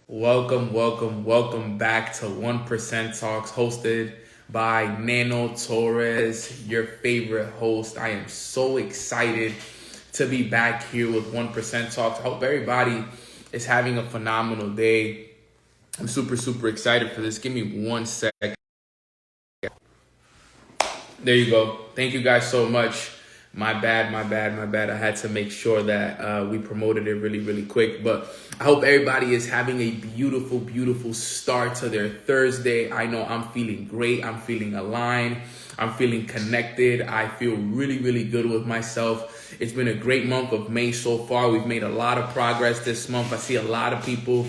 Welcome back to 1% Talks, hosted by Nano Torres, your favorite host. I am so excited to be back here with 1% Talks. I hope everybody is having a phenomenal day. I'm super excited for this. Give me 1 second. There you go. Thank you guys so much. My bad. I had to make sure that we promoted it really quick. But I hope everybody is having a beautiful start to their Thursday. I know I'm feeling great. I'm feeling aligned. I'm feeling connected. I feel really good with myself. It's been a great month of May so far. We've made a lot of progress this month. I see a lot of people,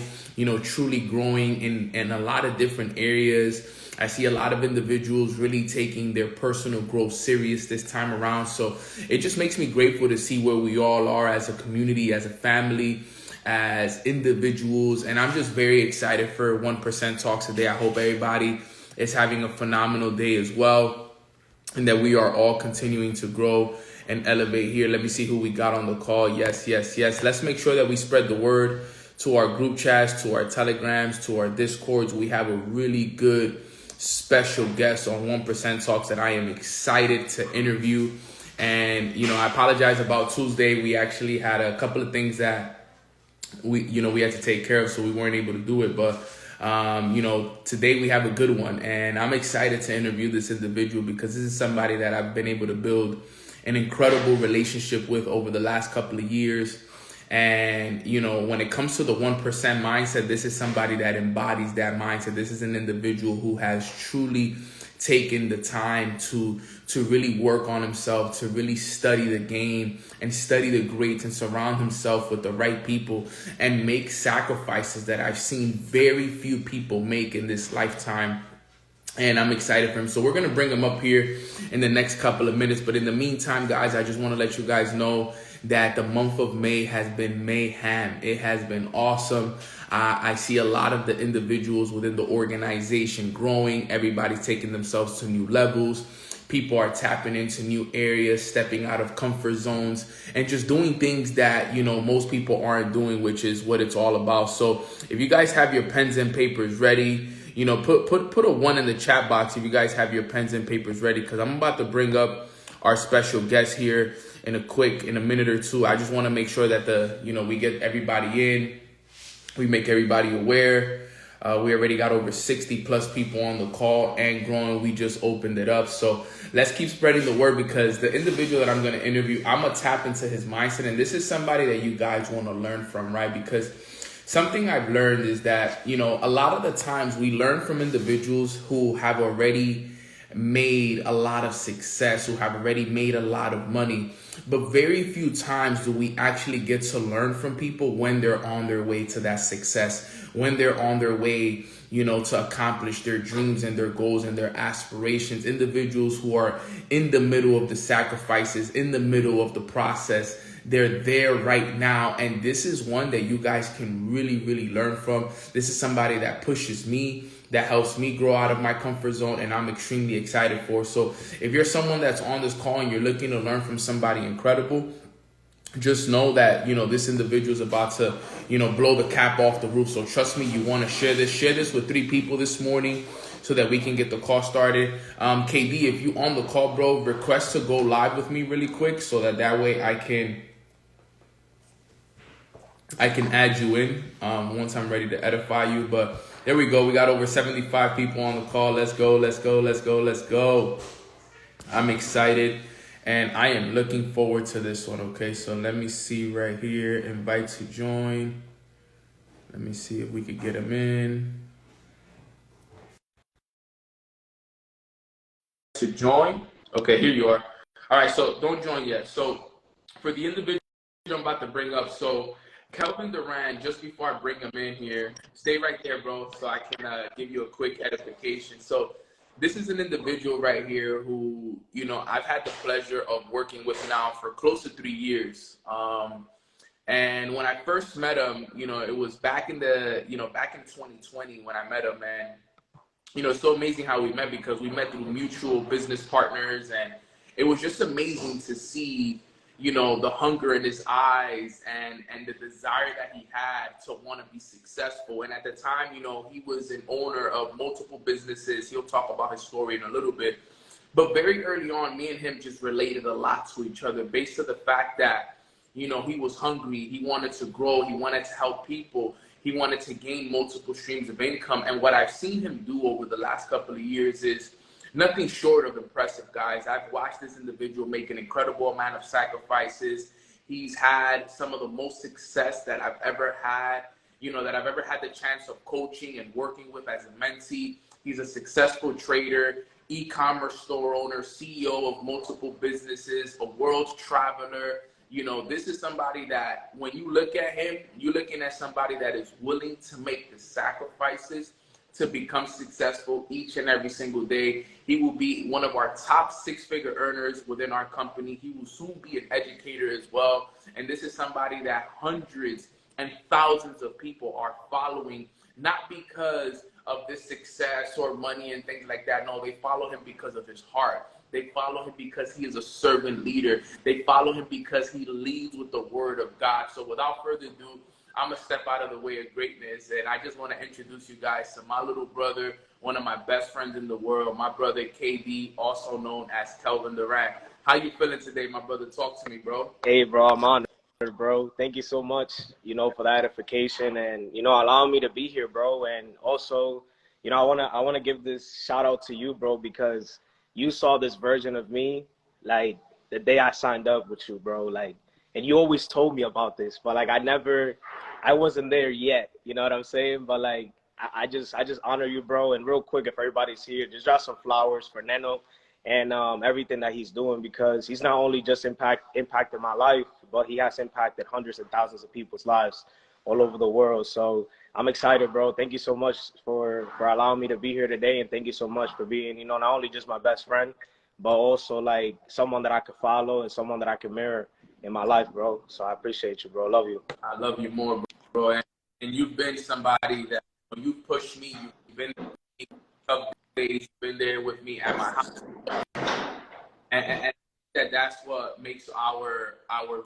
truly growing in a lot of different areas. I see a lot of individuals really taking their personal growth serious this time around. So it just makes me grateful to see where we all are as a community, as a family, as individuals. And I'm just very excited for 1% Talks today. I hope everybody is having a phenomenal day as well, and that we are all continuing to grow and elevate here. Let me see who we got on the call. Yes. Let's make sure that we spread the word to our group chats, to our telegrams, to our discords. We have a really good special guest on 1% Talks that I am excited to interview. And, I apologize about Tuesday. We actually had a couple of things that we had to take care of, so we weren't able to do it. But, today we have a good one, and I'm excited to interview this individual because this is somebody that I've been able to build an incredible relationship with over the last couple of years. And, when it comes to the 1% mindset, this is somebody that embodies that mindset. This is an individual who has truly taken the time to really work on himself, to really study the game and study the greats and surround himself with the right people and make sacrifices that I've seen very few people make in this lifetime. And I'm excited for him. So we're going to bring him up here in the next couple of minutes. But in the meantime, guys, I just want to let you guys know that the month of May has been mayhem. It has been awesome. I see a lot of the individuals within the organization growing. Everybody's taking themselves to new levels. People are tapping into new areas, stepping out of comfort zones, and just doing things that, most people aren't doing, which is what it's all about. So if you guys have your pens and papers ready, put a 1 in the chat box if you guys have your pens and papers ready, because I'm about to bring up our special guest here in a minute or two. I just want to make sure that we get everybody in, we make everybody aware. We already got over 60 plus people on the call and growing. We just opened it up. So let's keep spreading the word, because the individual that I'm going to interview, I'm going to tap into his mindset. And this is somebody that you guys want to learn from, right? Because something I've learned is that, a lot of the times we learn from individuals who have already made a lot of success, who have already made a lot of money. But very few times do we actually get to learn from people when they're on their way to that success, when they're on their way, to accomplish their dreams and their goals and their aspirations. Individuals who are in the middle of the sacrifices, in the middle of the process. They're there right now. And this is one that you guys can really learn from. This is somebody that pushes me, that helps me grow out of my comfort zone, and I'm extremely excited for. So if you're someone that's on this call and you're looking to learn from somebody incredible, just know that, this individual is about to, blow the cap off the roof. So trust me, you want to share this with 3 people this morning so that we can get the call started. KB, if you on the call, bro, request to go live with me really quick so that way I can add you in once I'm ready to edify you. But there we go. We got over 75 people on the call. Let's go. I'm excited, and I am looking forward to this one. Okay, so let me see right here. Invite to join. Let me see if we could get him in. To join. Okay, here you are. All right, so don't join yet. So for the individual I'm about to bring up, so Kelvin Duran, just before I bring him in here, stay right there, bro, so I can give you a quick edification. So this is an individual right here who, I've had the pleasure of working with now for close to 3 years. And when I first met him, it was back in 2020 when I met him, and it's so amazing how we met, because we met through mutual business partners, and it was just amazing to see the hunger in his eyes and the desire that he had to want to be successful. And at the time, he was an owner of multiple businesses. He'll talk about his story in a little bit. But very early on, me and him just related a lot to each other based on the fact that, he was hungry. He wanted to grow. He wanted to help people. He wanted to gain multiple streams of income. And what I've seen him do over the last couple of years is nothing short of impressive, guys. I've watched this individual make an incredible amount of sacrifices. He's had some of the most success that I've ever had, that I've ever had the chance of coaching and working with as a mentee. He's a successful trader, e-commerce store owner, CEO of multiple businesses, a world traveler. This is somebody that when you look at him, you're looking at somebody that is willing to make the sacrifices to become successful each and every single day. He will be one of our top 6-figure earners within our company. He will soon be an educator as well. And this is somebody that hundreds and thousands of people are following, not because of this success or money and things like that. No, they follow him because of his heart. They follow him because he is a servant leader. They follow him because he leads with the word of God. So without further ado, I'm going to step out of the way of greatness. And I just want to introduce you guys to my little brother, one of my best friends in the world, my brother KD, also known as Kelvin Durant. How you feeling today, my brother? Talk to me, bro. Hey, bro, I'm honored, bro. Thank you so much, for the edification and, allowing me to be here, bro. And also, I want to give this shout out to you, bro, because you saw this version of me, like, the day I signed up with you, bro. Like, and you always told me about this, but, like, I wasn't there yet. You know what I'm saying? But, like, I just honor you, bro. And real quick, if everybody's here, just drop some flowers for Neno and everything that he's doing, because he's not only just impacted my life, but he has impacted hundreds and thousands of people's lives all over the world. So I'm excited, bro. Thank you so much for allowing me to be here today. And thank you so much for being, not only just my best friend, but also like someone that I could follow and someone that I could mirror in my life, bro. So I appreciate you, bro. Love you. I love you more, bro. And you've been somebody that you pushed me. You've been up days, been there with me at my house. And that's what makes our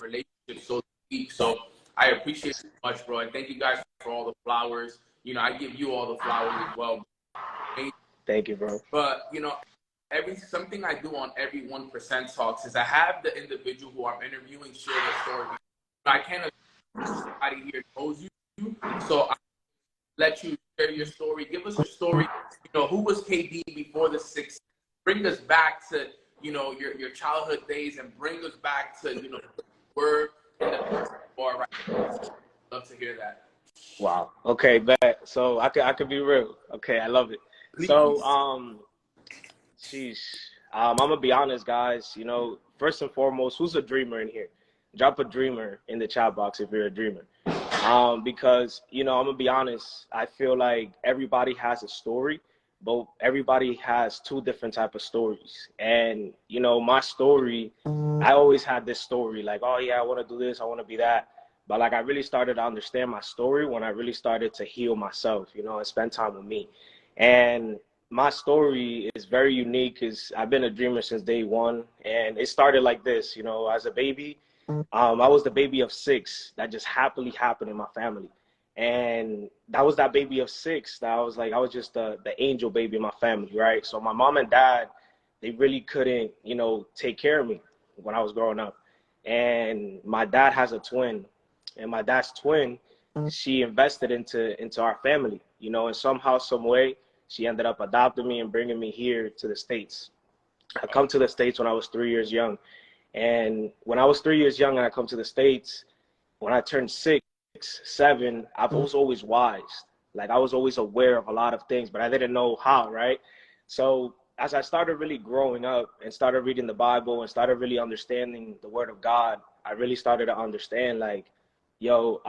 relationship so deep. So I appreciate it so much, bro. And thank you guys for all the flowers. I give you all the flowers as well. Thank you, bro. But, something I do on every 1% Talks is I have the individual who I'm interviewing share their story. I can't somebody here knows you, so I let you share your story. Give us your story. Who was KD before the 6? Bring us back to your childhood days and bring us back to the word and the bar. Right? Love to hear that. Wow. Okay, bet. So I could be real. Okay, I love it. Please. So I'm gonna be honest, guys. First and foremost, who's a dreamer in here? Drop a dreamer in the chat box if you're a dreamer. Because I'm gonna be honest. I feel like everybody has a story, but everybody has 2 different type of stories. And my story, I always had this story like, oh yeah, I want to do this, I want to be that. But like I really started to understand my story when I really started to heal myself, and spend time with me. And my story is very unique because I've been a dreamer since day one. And it started like this, as a baby. I was the baby of 6 that just happily happened in my family. And that was that baby of 6 that I was just the angel baby in my family, right? So my mom and dad, they really couldn't, take care of me when I was growing up. And my dad has a twin, and my dad's twin, she invested into our family, and somehow, some way, she ended up adopting me and bringing me here to the States. I come to the States when I was 3 years young. And when I was 3 years young and I come to the States, when I turned 6, 7, I was always wise. Like I was always aware of a lot of things, but I didn't know how, right? So as I started really growing up and started reading the Bible and started really understanding the word of God, I really started to understand like, yo,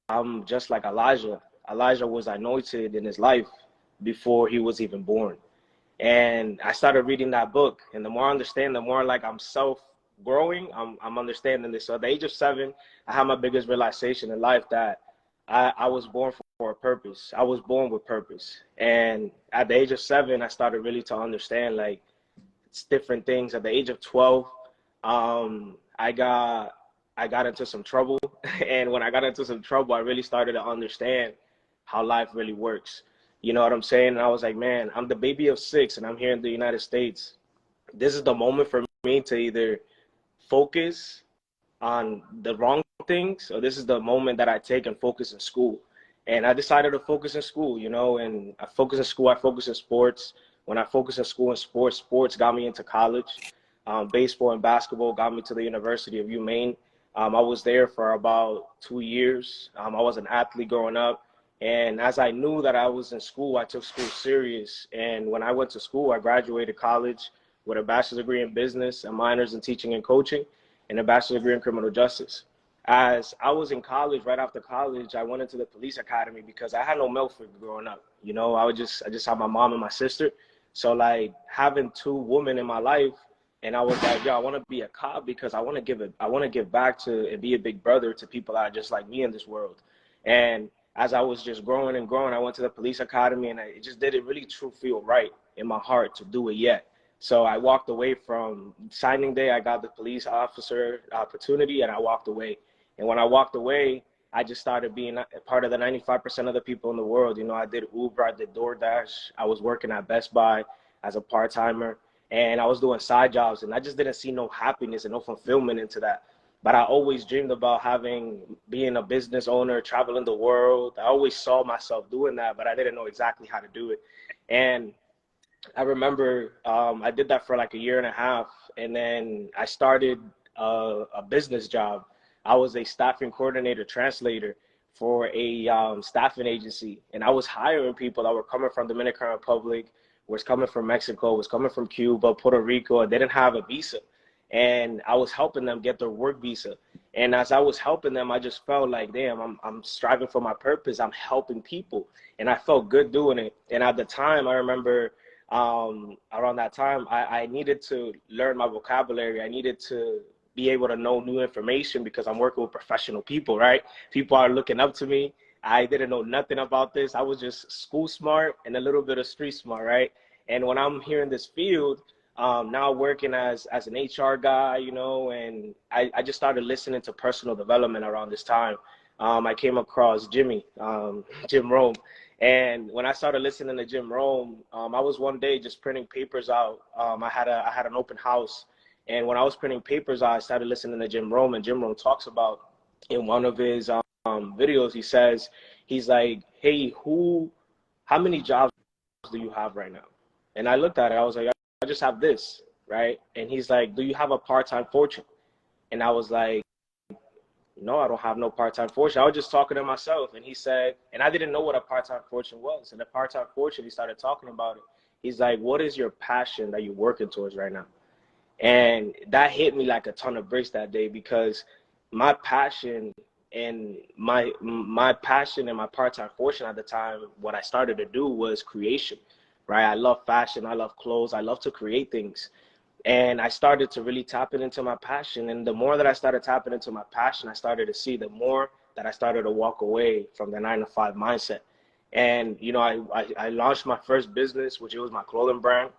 I'm just like Elijah. Elijah was anointed in his life before he was even born. And I started reading that book. And the more I understand, the more like I'm self-growing, I'm understanding this. So at the age of 7, I had my biggest realization in life that I was born for a purpose. I was born with purpose. And at the age of 7, I started really to understand like it's different things. At the age of 12, I got into some trouble, and when I got into some trouble, I really started to understand how life really works. You know what I'm saying? And I was like, man, I'm the baby of six, and I'm here in the United States. This is the moment for me to either focus on the wrong things, or this is the moment that I take and focus in school. And I decided to focus in school, you know, and I focus in school, I focus in sports. When I focus in school and sports, sports got me into college. Baseball and basketball got me to the University of UMaine. I was there for about 2 years. I was an athlete growing up. And as I knew that I was in school, I took school serious. And when I went to school, I graduated college with a bachelor's degree in business, a minor's in teaching and coaching, and a bachelor's degree in criminal justice. As I was in college, right after college, I went into the police academy because I had no male figure growing up. You know, I just had my mom and my sister. So like having two women in my life, and I was like, yo, I want to be a cop because I want to give back to and be a big brother to people that are just like me in this world. And as I was just growing and growing, I went to the police academy, and it just didn't really true feel right in my heart to do it yet. So I walked away from signing day. I got the police officer opportunity, and I walked away. And when I walked away, I just started being a part of the 95% of the people in the world. You know, I did Uber, I did DoorDash. I was working at Best Buy as a part-timer, and I was doing side jobs, and I just didn't see no happiness and no fulfillment into that. But I always dreamed about being a business owner, traveling the world. I always saw myself doing that, but I didn't know exactly how to do it. And I remember I did that for like a year and a half, and then I started a business job. I was a staffing coordinator, translator for a staffing agency, and I was hiring people that were coming from Dominican Republic, was coming from Mexico, was coming from Cuba, Puerto Rico, and they didn't have a visa. And I was helping them get their work visa. And as I was helping them, I just felt like, damn, I'm striving for my purpose. I'm helping people, and I felt good doing it. And at the time, I remember around that time, I needed to learn my vocabulary. I needed to be able to know new information because I'm working with professional people, right? People are looking up to me. I didn't know nothing about this. I was just school smart and a little bit of street smart, right? And when I'm here in this field, now working as an HR guy, you know, and I just started listening to personal development around this time. I came across Jim Rome. And when I started listening to Jim Rome, I was one day just printing papers out. I had an open house, and when I was printing papers out, I started listening to Jim Rome. And Jim Rome talks about in one of his videos, he's like, hey, how many jobs do you have right now? And I looked at it, I was like, I just have this, right? And he's like, do you have a part-time fortune? And I was like, no, I don't have no part-time fortune. I was just talking to myself. And he said, and I didn't know what a part-time fortune was. And the part-time fortune, he started talking about it. He's like, what is your passion that you're working towards right now? And that hit me like a ton of bricks that day, because my passion and my passion and my part-time fortune at the time, what I started to do was creation, right? I love fashion. I love clothes. I love to create things. And I started to really tap into my passion. And the more that I started tapping into my passion, I started to see the more that I started to walk away from the 9-to-5 mindset. And, you know, I launched my first business, which was my clothing brand.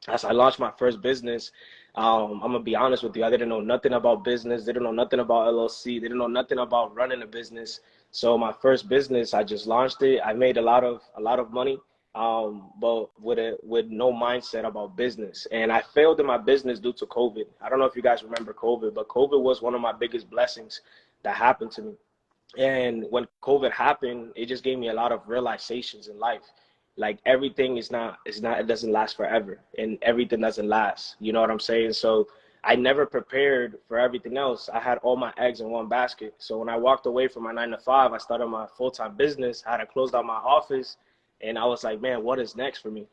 As I launched my first business, I'm going to be honest with you, I didn't know nothing about business, didn't know nothing about LLC, didn't know nothing about running a business. So my first business, I just launched it. I made a lot of money, but with no mindset about business. And I failed in my business due to COVID. I don't know if you guys remember COVID, but COVID was one of my biggest blessings that happened to me. And when COVID happened, it just gave me a lot of realizations in life. Like everything it doesn't last forever, and everything doesn't last. You know what I'm saying? So I never prepared for everything else. I had all my eggs in one basket. So when I walked away from my 9-to-5, I started my full-time business. I had to close down my office, and I was like, man, what is next for me?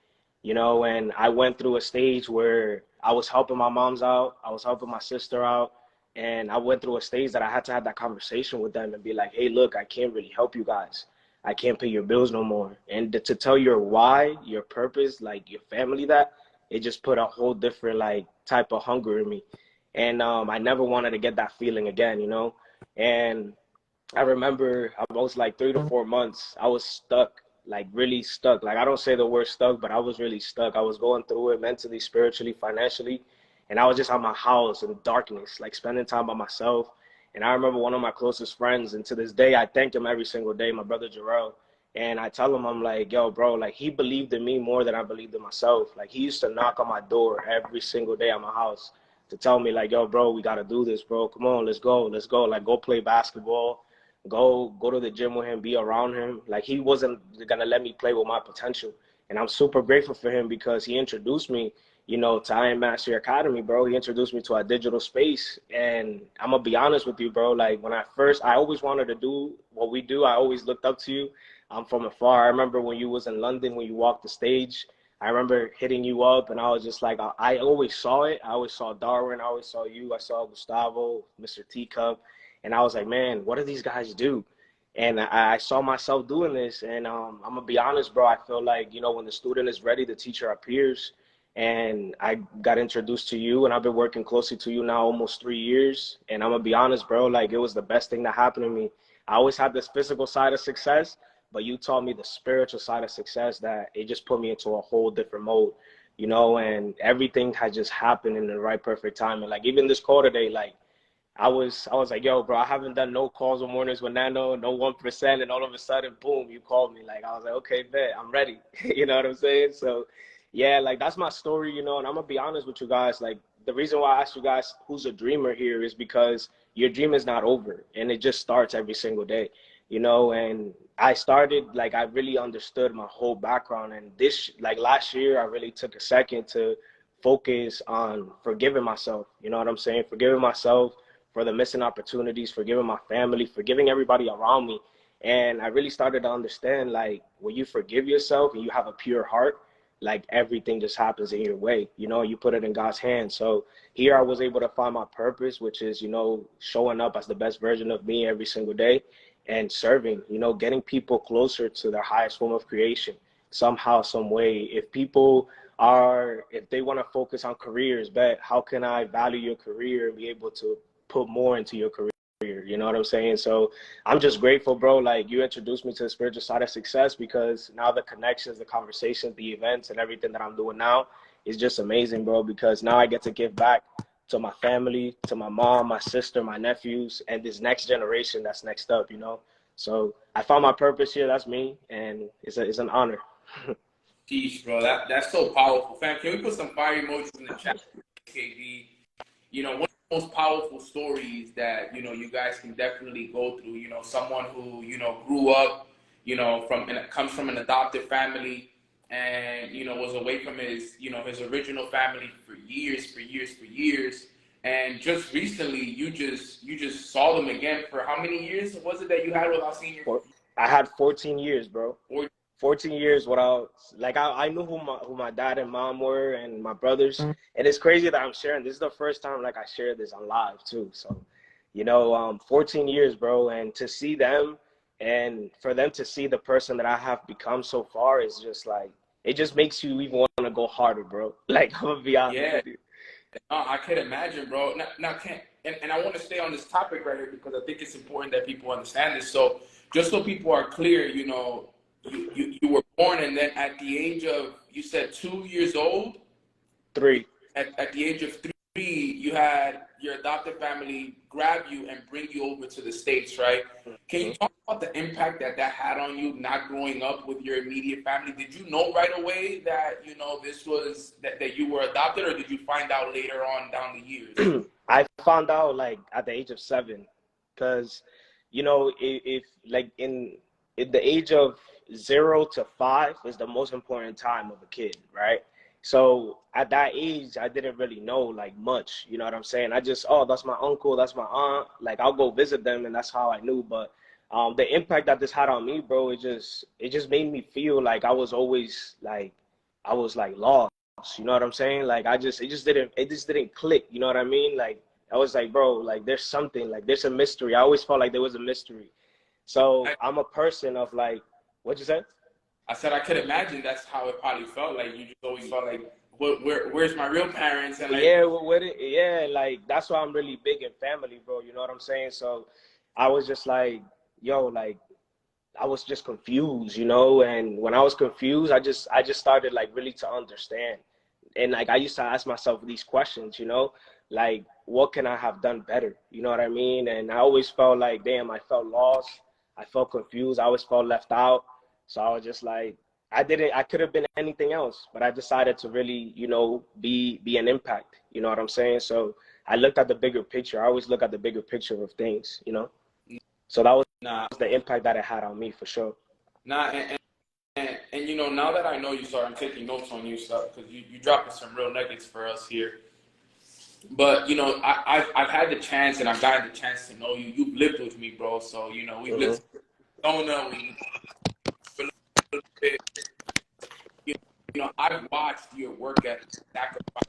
You know, and I went through a stage where I was helping my moms out. I was helping my sister out. And I went through a stage that I had to have that conversation with them and be like, hey, look, I can't really help you guys. I can't pay your bills no more. And to tell your why, your purpose, like your family, that it just put a whole different like type of hunger in me. And I never wanted to get that feeling again, you know? And I remember I was like 3 to 4 months, I was stuck, like really stuck. Like I don't say the word stuck, but I was really stuck. I was going through it mentally, spiritually, financially. And I was just at my house in darkness, like spending time by myself. And I remember one of my closest friends, and to this day, I thank him every single day, my brother Jarrell. And I tell him, I'm like, yo, bro, like he believed in me more than I believed in myself. Like he used to knock on my door every single day at my house to tell me like, yo, bro, we got to do this, bro. Come on, let's go. Let's go. Like, go play basketball. Go to the gym with him, be around him. Like he wasn't going to let me play with my potential. And I'm super grateful for him because he introduced me, you know, to I Am Mastery Academy, bro. He introduced me to our digital space. And I'm going to be honest with you, bro. Like when I always wanted to do what we do. I always looked up to you. I'm from afar. I remember when you was in London, when you walked the stage, I remember hitting you up and I was just like, I always saw it. I always saw Darwin. I always saw you. I saw Gustavo, Mr. Teacup. And I was like, man, what do these guys do? And I saw myself doing this. And I'm going to be honest, bro. I feel like, you know, when the student is ready, the teacher appears. And I got introduced to you and I've been working closely to you now almost 3 years. And I'm going to be honest, bro, like it was the best thing that happened to me. I always had this physical side of success, but you taught me the spiritual side of success that it just put me into a whole different mode, you know, and everything had just happened in the right, perfect time. And like, even this call today, like I was like, yo, bro, I haven't done no calls or mornings with Nano, no 1%. And all of a sudden, boom, you called me. Like, I was like, okay, bet, I'm ready. You know what I'm saying? So yeah, like that's my story, you know, and I'm gonna be honest with you guys. Like the reason why I asked you guys who's a dreamer here is because your dream is not over and it just starts every single day, you know. And I started, like, I really understood my whole background. And this, like last year, I really took a second to focus on forgiving myself. You know what I'm saying? Forgiving myself for the missing opportunities, forgiving my family, forgiving everybody around me. And I really started to understand, like, when you forgive yourself and you have a pure heart, like everything just happens in your way, you know, you put it in God's hands. So here I was able to find my purpose, which is, you know, showing up as the best version of me every single day and serving, you know, getting people closer to their highest form of creation somehow, some way. If they want to focus on careers, but how can I value your career and be able to put more into your career? You know what I'm saying? So I'm just grateful, bro. Like you introduced me to the spiritual side of success, because now the connections, the conversations, the events and everything that I'm doing now is just amazing, bro, because now I get to give back to my family, to my mom, my sister, my nephews, and this next generation that's next up, you know? So I found my purpose here. That's me. And it's an honor. Peace, bro. That's so powerful. Fam, can we put some fire emojis in the chat, KB? You know, one of the most powerful stories that, you know, you guys can definitely go through, you know, someone who, you know, grew up, you know, comes from an adopted family and, you know, was away from his, you know, his original family for years. And just recently, you just saw them again for how many years was it that you had without seeing your? I had 14 years, bro. 14 years without, like, I knew who my dad and mom were and my brothers. And it's crazy that I'm sharing. This is the first time, like, I shared this on live, too. So, you know, 14 years, bro. And to see them and for them to see the person that I have become so far is just, like, it just makes you even want to go harder, bro. Like, I'm going to be honest with you. I can imagine, bro. And I want to stay on this topic right here because I think it's important that people understand this. So just so people are clear, you know, you were born and then at the age of, you said 2 years old? 3. At the age of 3, you had your adopted family grab you and bring you over to the States, right? Can you talk about the impact that had on you not growing up with your immediate family? Did you know right away that, you know, this was, that you were adopted, or did you find out later on down the years? I found out, like, at the age of 7, because, you know, if like in the age of 0 to 5 is the most important time of a kid, right? So at that age, I didn't really know, like, much, you know what I'm saying? I just, oh, that's my uncle, that's my aunt, like, I'll go visit them, and that's how I knew. But the impact that this had on me, bro, it just made me feel like I was always, like, I was, like, lost, you know what I'm saying? Like, it just didn't click, you know what I mean? Like, I was like, bro, like, there's something, like, there's a mystery. I always felt like there was a mystery. So I'm a person of, like, what'd you say? I said I could imagine that's how it probably felt. Like you just always felt like, where's my real parents? And like, yeah, like that's why I'm really big in family, bro. You know what I'm saying? So I was just like, yo, like I was just confused, you know. And when I was confused, I just started, like, really to understand. like I used to ask myself these questions, you know, like what can I have done better? You know what I mean? And I always felt like, damn, I felt lost. I felt confused. I always felt left out. So I was just like, I could have been anything else, but I decided to really, you know, be an impact. You know what I'm saying? So I looked at the bigger picture. I always look at the bigger picture of things, you know? So that was Nah, the impact that it had on me for sure. nah, and you know, now that I know you, sorry, I'm taking notes on you stuff because you dropping some real nuggets for us here. But you know, I've had the chance and I've gotten the chance to know you. You've lived with me, bro. So you know, we've lived Arizona. We for a little bit. You know, I've watched your work ethic, sacrifice.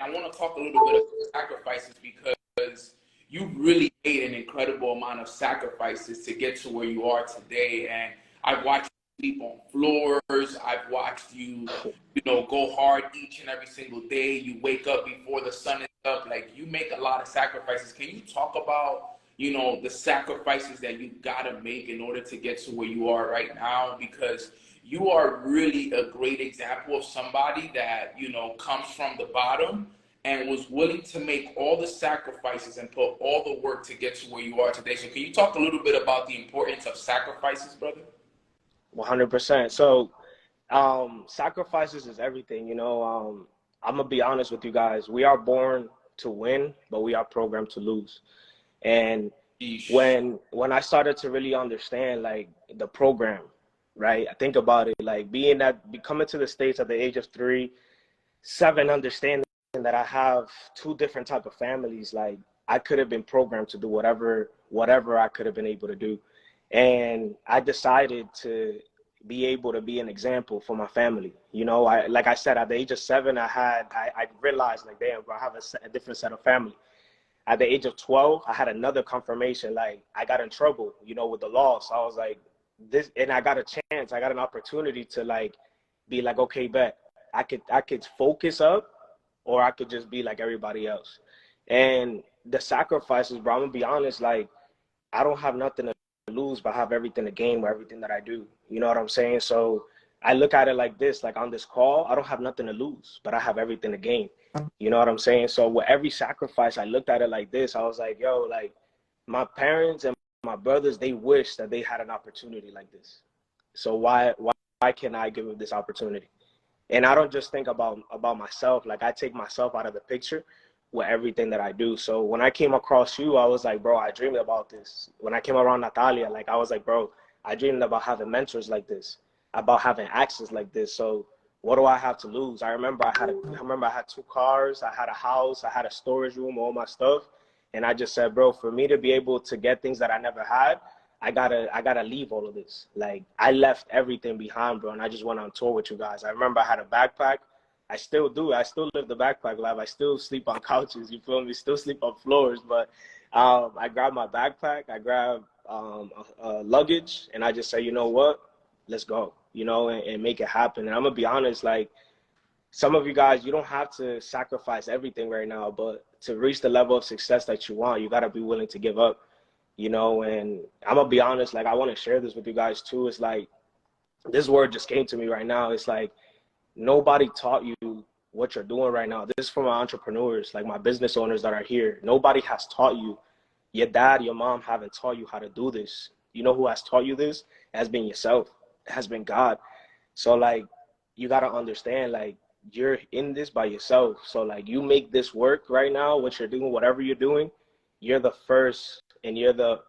I want to talk a little bit about sacrifices because you really made an incredible amount of sacrifices to get to where you are today. And I've watched you sleep on floors. I've watched you, you know, go hard each and every single day. You wake up before the sun is up. Like, you make a lot of sacrifices. Can you talk about, you know, the sacrifices that you got to make in order to get to where you are right now? Because you are really a great example of somebody that, you know, comes from the bottom and was willing to make all the sacrifices and put all the work to get to where you are today. So can you talk a little bit about the importance of sacrifices, brother? 100%. So sacrifices is everything, you know. I'm gonna be honest with you guys. We are born to win, but we are programmed to lose. And Yeesh. when I started to really understand like the program, right? I think about it like coming to the States at the age of 3, 7, understanding that I have 2 different type of families. Like I could have been programmed to do whatever I could have been able to do. And I decided to be able to be an example for my family. You know, like I said, at the age of 7, I realized like, damn, bro, I have a different set of family. At the age of 12, I had another confirmation. Like I got in trouble, you know, with the law. So I was like, this, and I got a chance. I got an opportunity to like be like, okay, bet I could focus up, or I could just be like everybody else. And the sacrifices, bro, I'm gonna be honest, like I don't have nothing to lose, but I have everything to gain with everything that I do. You know what I'm saying? So I look at it like this, like on this call, I don't have nothing to lose, but I have everything to gain. You know what I'm saying? So with every sacrifice, I looked at it like this. I was like, yo, like my parents and my brothers, they wish that they had an opportunity like this. So why can't I give them this opportunity? And I don't just think about myself. Like I take myself out of the picture with everything that I do. So when I came across you, I was like, bro, I dreamed about this. When I came around Natalia, like I was like, bro, I dreamed about having mentors like this, about having access like this. So what do I have to lose? I remember I had 2 cars, I had a house, I had a storage room, all my stuff. And I just said, bro, for me to be able to get things that I never had, I gotta leave all of this. Like I left everything behind, bro, and I just went on tour with you guys. I remember I had a backpack. I still do. I still live the backpack life. I still sleep on couches. You feel me? Still sleep on floors. But I grabbed my backpack. I grabbed luggage, and I just say, you know what? Let's go. You know, and make it happen. And I'm gonna be honest, like some of you guys, you don't have to sacrifice everything right now, but to reach the level of success that you want, you gotta be willing to give up. You know, and I'm gonna be honest, like I want to share this with you guys too. It's like this word just came to me right now. It's like nobody taught you what you're doing right now. This is for my entrepreneurs, like my business owners that are here. Nobody has taught you. Your dad, your mom haven't taught you how to do this. You know who has taught you this? It has been yourself. It has been God. So like you gotta understand, like you're in this by yourself. So like you make this work right now, what you're doing, whatever you're doing, you're the first, and you're the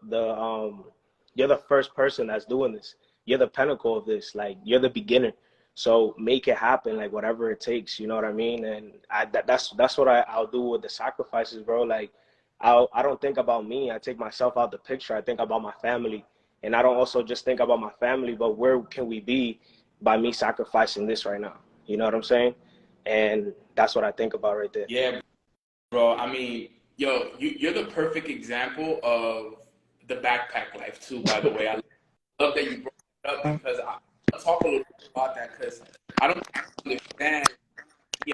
first person that's doing this. You're the pinnacle of this. Like you're the beginner. So make it happen, like whatever it takes. You know what I mean? And that's what I'll do with the sacrifices, bro. Like I don't think about me. I take myself out the picture. I think about my family, and I don't also just think about my family, but where can we be by me sacrificing this right now? You know what I'm saying? And that's what I think about right there. Yeah, bro. I mean, yo, you're the perfect example of the backpack life too, by the way. I love that you brought it up because I talk a little bit about that because I don't understand the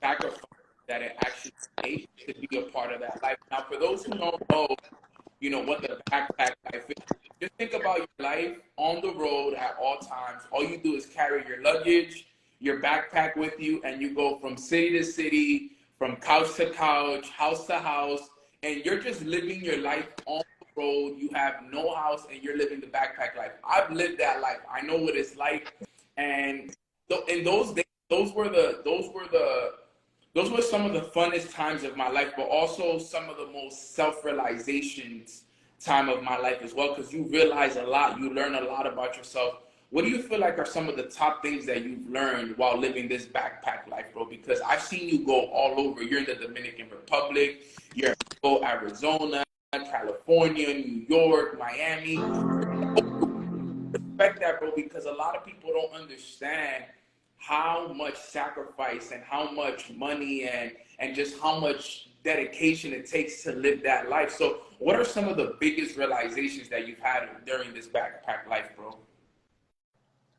sacrifice that it actually takes to be a part of that life. Now, for those who don't know, you know, what the backpack life is, just think about your life on the road at all times. All you do is carry your luggage. your backpack with you, and you go from city to city, from couch to couch, house to house, and you're just living your life on the road. You have no house, and you're living the backpack life. I've lived that life. I know what it's like, and in those days, those were some of the funnest times of my life, but also some of the most self-realizations time of my life as well, because you realize a lot, you learn a lot about yourself. What do you feel like are some of the top things that you've learned while living this backpack life, bro? Because I've seen you go all over. You're in the Dominican Republic, you're in Arizona, California, New York, Miami. Respect that, bro, because a lot of people don't understand how much sacrifice and how much money and just how much dedication it takes to live that life. So what are some of the biggest realizations that you've had during this backpack life, bro?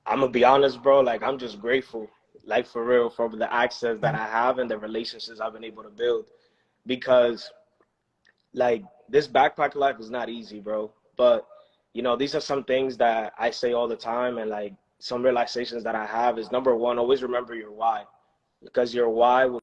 I'm gonna be honest, bro. Like, I'm just grateful, like, for real, for the access that I have and the relationships I've been able to build. Because, like, this backpack life is not easy, bro. But, these are some things that I say all the time, and, like, some realizations that I have is, number one, always remember your why, because your why will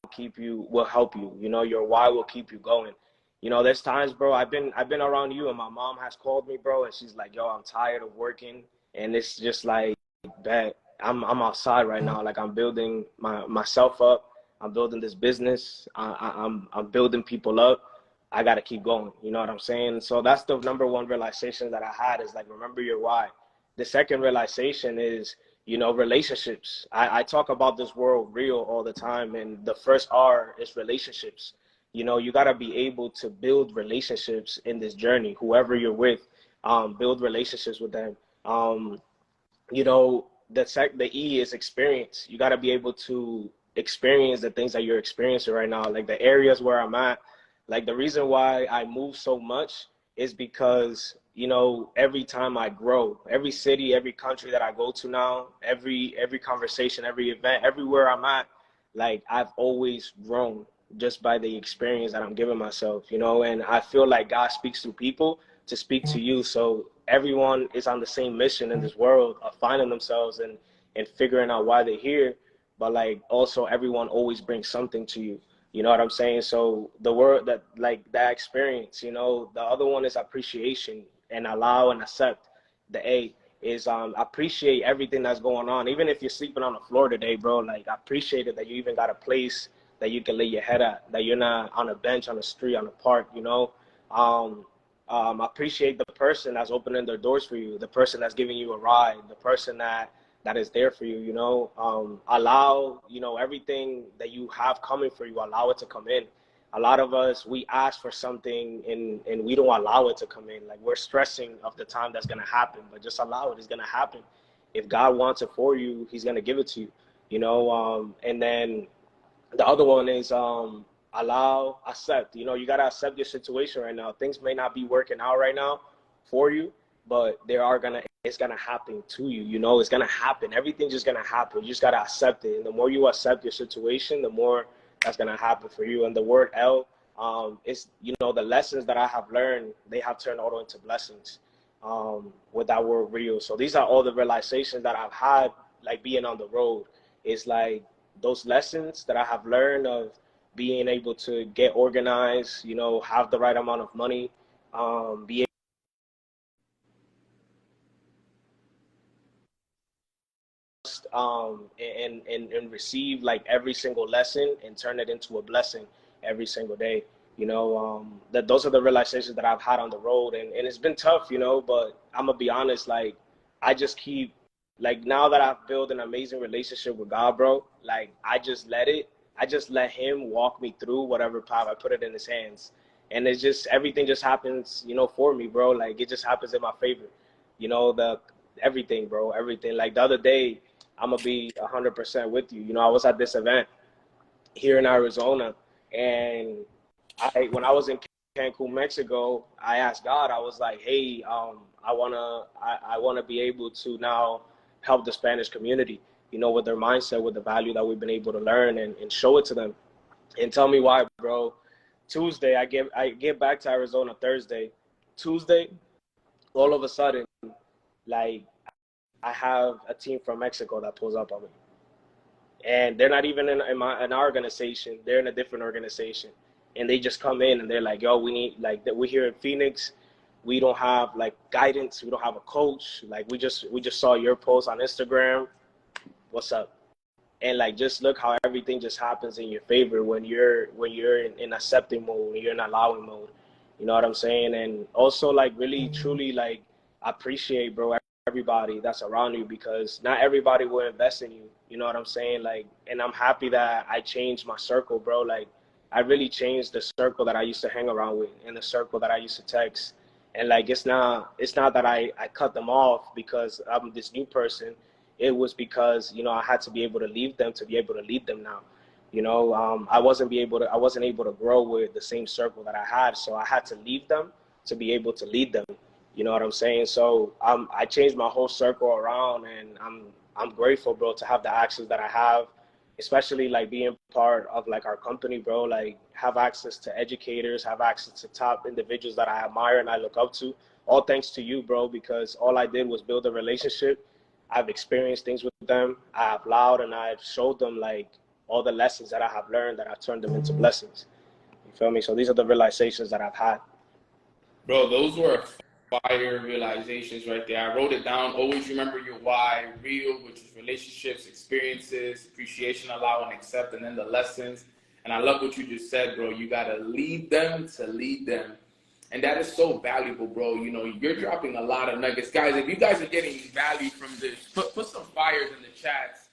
help you. Your why will keep you going. There's times, bro, I've been around you, and my mom has called me, bro, and she's like, yo, I'm tired of working, and it's just like, that I'm outside right now. Like, I'm building myself up. I'm building this business. I'm building people up. I got to keep going. You know what I'm saying? So that's the number one realization that I had, is like, remember your why. The second realization is, relationships. I talk about this world real all the time. And the first R is relationships. You got to be able to build relationships in this journey, whoever you're with, build relationships with them. The E is experience. You got to be able to experience the things that you're experiencing right now. Like, the areas where I'm at, like, the reason why I move so much is because, every time I grow, every city, every country that I go to now, every conversation, every event, everywhere I'm at, like, I've always grown just by the experience that I'm giving myself, and I feel like God speaks through people to speak to you. So everyone is on the same mission in this world of finding themselves and figuring out why they're here. But, like, also everyone always brings something to you. You know what I'm saying? So the word that, like, that experience, the other one is appreciation, and allow and accept. The A is appreciate everything that's going on. Even if you're sleeping on the floor today, bro, like, appreciate it that you even got a place that you can lay your head at, that you're not on a bench, on the street, on a park, appreciate the person that's opening their doors for you, the person that's giving you a ride, the person that is there for you, allow, everything that you have coming for you, allow it to come in. A lot of us, we ask for something and we don't allow it to come in. Like, we're stressing of the time that's going to happen, but just allow it. It's going to happen. If God wants it for you, he's going to give it to you, and then the other one is allow, accept. You got to accept your situation right now. Things may not be working out right now for you, but it's gonna happen to you. It's gonna happen. Everything's just gonna happen. You just gotta accept it. And the more you accept your situation, the more that's gonna happen for you. And the word L is, the lessons that I have learned, they have turned auto into blessings with that word real. So these are all the realizations that I've had, like, being on the road. It's like those lessons that I have learned of being able to get organized, have the right amount of money, be and receive, like, every single lesson and turn it into a blessing every single day. That those are the realizations that I've had on the road, and it's been tough, but I'm gonna be honest, like, I just keep, like, now that I've built an amazing relationship with God, bro, like, I just let him walk me through whatever path I put it in his hands. And it's just, everything just happens, for me, bro. Like, it just happens in my favor, the everything, bro, everything. Like, the other day, I'm gonna be 100% with you. I was at this event here in Arizona, and when I was in Cancun, Mexico, I asked God. I was like, hey, I wanna be able to now help the Spanish community, with their mindset, with the value that we've been able to learn, and show it to them. And tell me why, bro. Tuesday, I get back to Arizona Thursday. Tuesday, all of a sudden, like, I have a team from Mexico that pulls up on me. and they're not even in our organization. They're in a different organization, and they just come in and they're like, "Yo, we need like that. We're here in Phoenix. We don't have like guidance. We don't have a coach. Like we just saw your post on Instagram. What's up?" And like just look how everything just happens in your favor when you're in accepting mode, when you're in allowing mode. You know what I'm saying? And also like really truly like appreciate, bro, everybody that's around you, because not everybody will invest in you. You know what I'm saying? Like, and I'm happy that I changed my circle, bro. Like I really changed the circle that I used to hang around with and the circle that I used to text. And like it's not that I cut them off because I'm this new person. It was because, you know, I had to be able to leave them to be able to lead them now. You know, I wasn't able to grow with the same circle that I had, so I had to leave them to be able to lead them. You know what I'm saying? So I changed my whole circle around, and I'm grateful, bro, to have the access that I have, especially like being part of like our company, bro. Like have access to educators, have access to top individuals that I admire and I look up to. All thanks to you, bro, because all I did was build a relationship. I've experienced things with them. I have allowed and I've showed them like all the lessons that I have learned, that I've turned them into blessings. You feel me? So these are the realizations that I've had. Bro, those were fire realizations right there. I wrote it down. Always remember your why, real, which is relationships, experiences, appreciation, allow, and accept, and then the lessons. And I love what you just said, bro. You got to lead them to lead them. And that is so valuable, bro. You know, you're dropping a lot of nuggets. Guys, if you guys are getting value from this, put some fires in the chats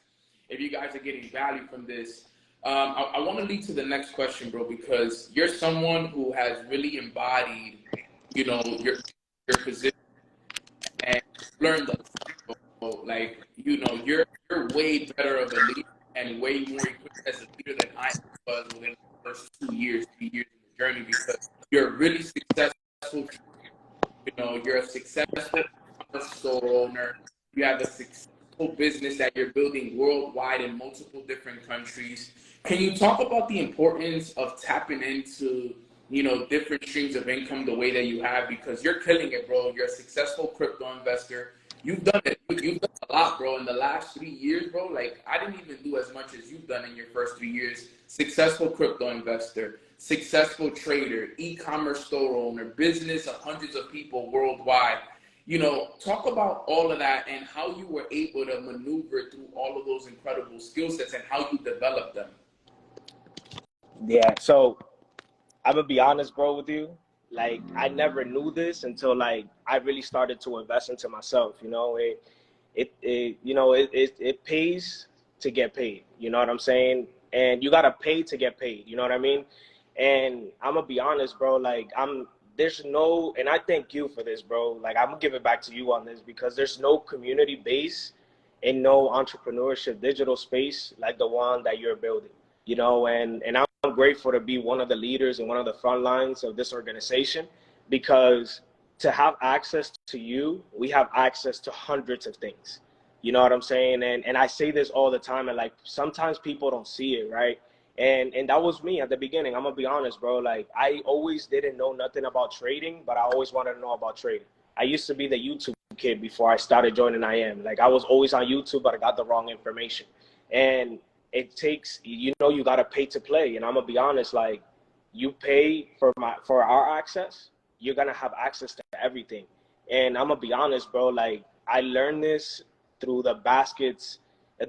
if you guys are getting value from this. I want to lead to the next question, bro, because you're someone who has really embodied, you know, your position and learned like, you know, you're way better of a leader and way more equipped as a leader than I was within the first 2 years, 3 years in the journey, because you're really successful. You know, you're a successful store owner. You have a successful business that you're building worldwide in multiple different countries. Can you talk about the importance of tapping into, you know, different streams of income the way that you have? Because you're killing it, bro. You're a successful crypto investor. You've done it. You've done a lot, bro, in the last 3 years, bro. Like, I didn't even do as much as you've done in your first 3 years. Successful crypto investor, successful trader, e-commerce store owner, business of hundreds of people worldwide. You know, talk about all of that and how you were able to maneuver through all of those incredible skill sets and how you developed them. Yeah. So I'm gonna be honest, bro, with you. Like I never knew this until like I really started to invest into myself. You know, it pays to get paid. You know what I'm saying? And you gotta pay to get paid. You know what I mean? And I'm gonna be honest, bro. Like there's no, and I thank you for this, bro. Like I'm gonna give it back to you on this, because there's no community base and no entrepreneurship digital space like the one that you're building. You know, and I'm grateful to be one of the leaders and one of the front lines of this organization, because to have access to you, we have access to hundreds of things. You know what I'm saying? And I say this all the time, and like sometimes people don't see it, right? And that was me at the beginning. I'm gonna be honest, bro. Like I always didn't know nothing about trading, but I always wanted to know about trading. I used to be the YouTube kid before I started joining IM. Like I was always on YouTube, but I got the wrong information. And it takes, you know, you gotta pay to play. And I'm gonna be honest, like you pay for our access, you're gonna have access to everything. And I'm gonna be honest, bro, like I learned this through the baskets.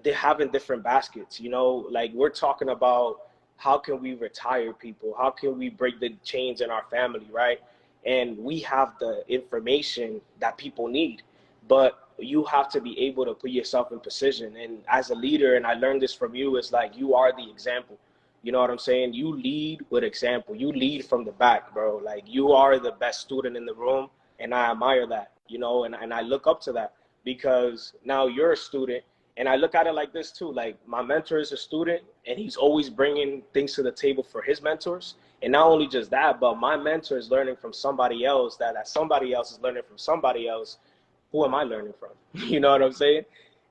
They having different baskets, you know, like we're talking about how can we retire people, how can we break the chains in our family, right? And we have the information that people need, but you have to be able to put yourself in position. And as a leader, and I learned this from you, is like you are the example. You know what I'm saying? You lead with example. You lead from the back, bro. Like you are the best student in the room, and I admire that, you know, and I look up to that, because now you're a student. And I look at it like this too, like my mentor is a student and he's always bringing things to the table for his mentors. And not only just that, but my mentor is learning from somebody else, that somebody else is learning from somebody else. Who am I learning from? You know what I'm saying?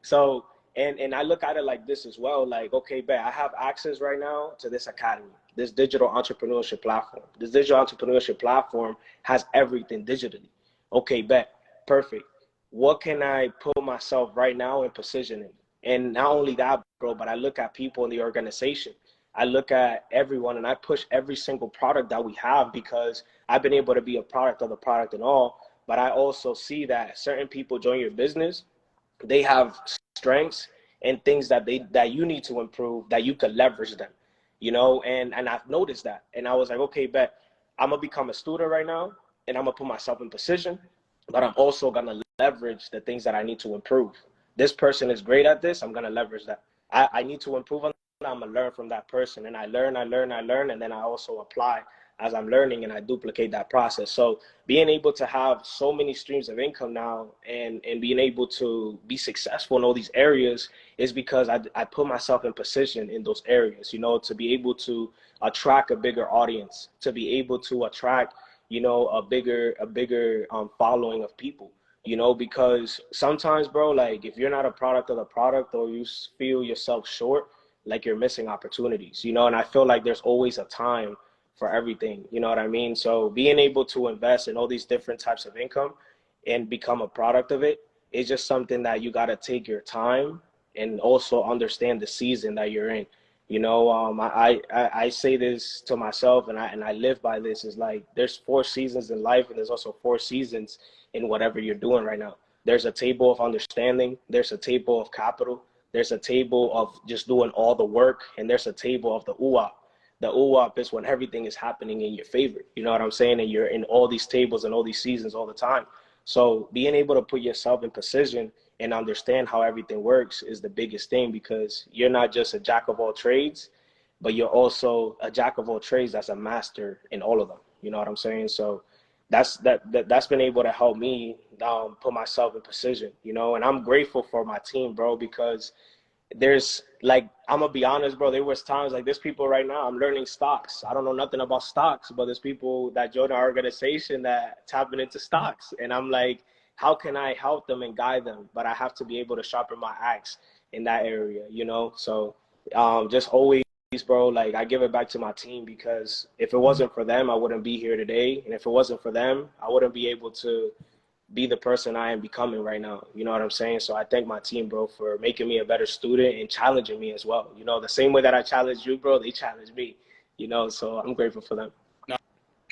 So, and I look at it like this as well, like, okay, bet I have access right now to this academy, this digital entrepreneurship platform. This digital entrepreneurship platform has everything digitally. Okay, bet, perfect. What can I put myself right now in position in? And not only that, bro, but I look at people in the organization. I look at everyone and I push every single product that we have because I've been able to be a product of the product and all. But I also see that certain people join your business, they have strengths and things that you need to improve, that you could leverage them, and I've noticed that. And I was like, okay, bet, I'm gonna become a student right now and I'm gonna put myself in position, but I'm also gonna leverage the things that I need to improve. This person is great at this, I'm gonna leverage that. I need to improve on that, I'm gonna learn from that person. And I learn, and then I also apply as I'm learning, and I duplicate that process. So being able to have so many streams of income now, and being able to be successful in all these areas is because I put myself in position in those areas, to be able to attract a bigger audience, to be able to attract, a bigger following of people, because sometimes, bro, like if you're not a product of the product, or you feel yourself short, like you're missing opportunities, and I feel like there's always a time for everything, you know what I mean? So being able to invest in all these different types of income and become a product of it is just something that you got to take your time and also understand the season that you're in. I say this to myself, and I live by this, is like there's 4 seasons in life, and there's also 4 seasons in whatever you're doing right now. There's a table of understanding, there's a table of capital, there's a table of just doing all the work, and there's a table of the UAP. The UAP is when everything is happening in your favor. You know what I'm saying? And you're in all these tables and all these seasons all the time. So being able to put yourself in position and understand how everything works is the biggest thing, because you're not just a jack of all trades, but you're also a jack of all trades that's a master in all of them. You know what I'm saying? So that's been able to help me put myself in position, and I'm grateful for my team, bro, because there's, like, I'm gonna be honest, bro, there was times like there's people right now, I'm learning stocks. I don't know nothing about stocks, but there's people that join our organization that tapping into stocks. And I'm like, how can I help them and guide them? But I have to be able to sharpen my axe in that area, So just always, bro, like I give it back to my team, because if it wasn't for them, I wouldn't be here today. And if it wasn't for them, I wouldn't be able to be the person I am becoming right now. You know what I'm saying? So I thank my team, bro, for making me a better student and challenging me as well. The same way that I challenged you, bro, they challenged me, so I'm grateful for them. No,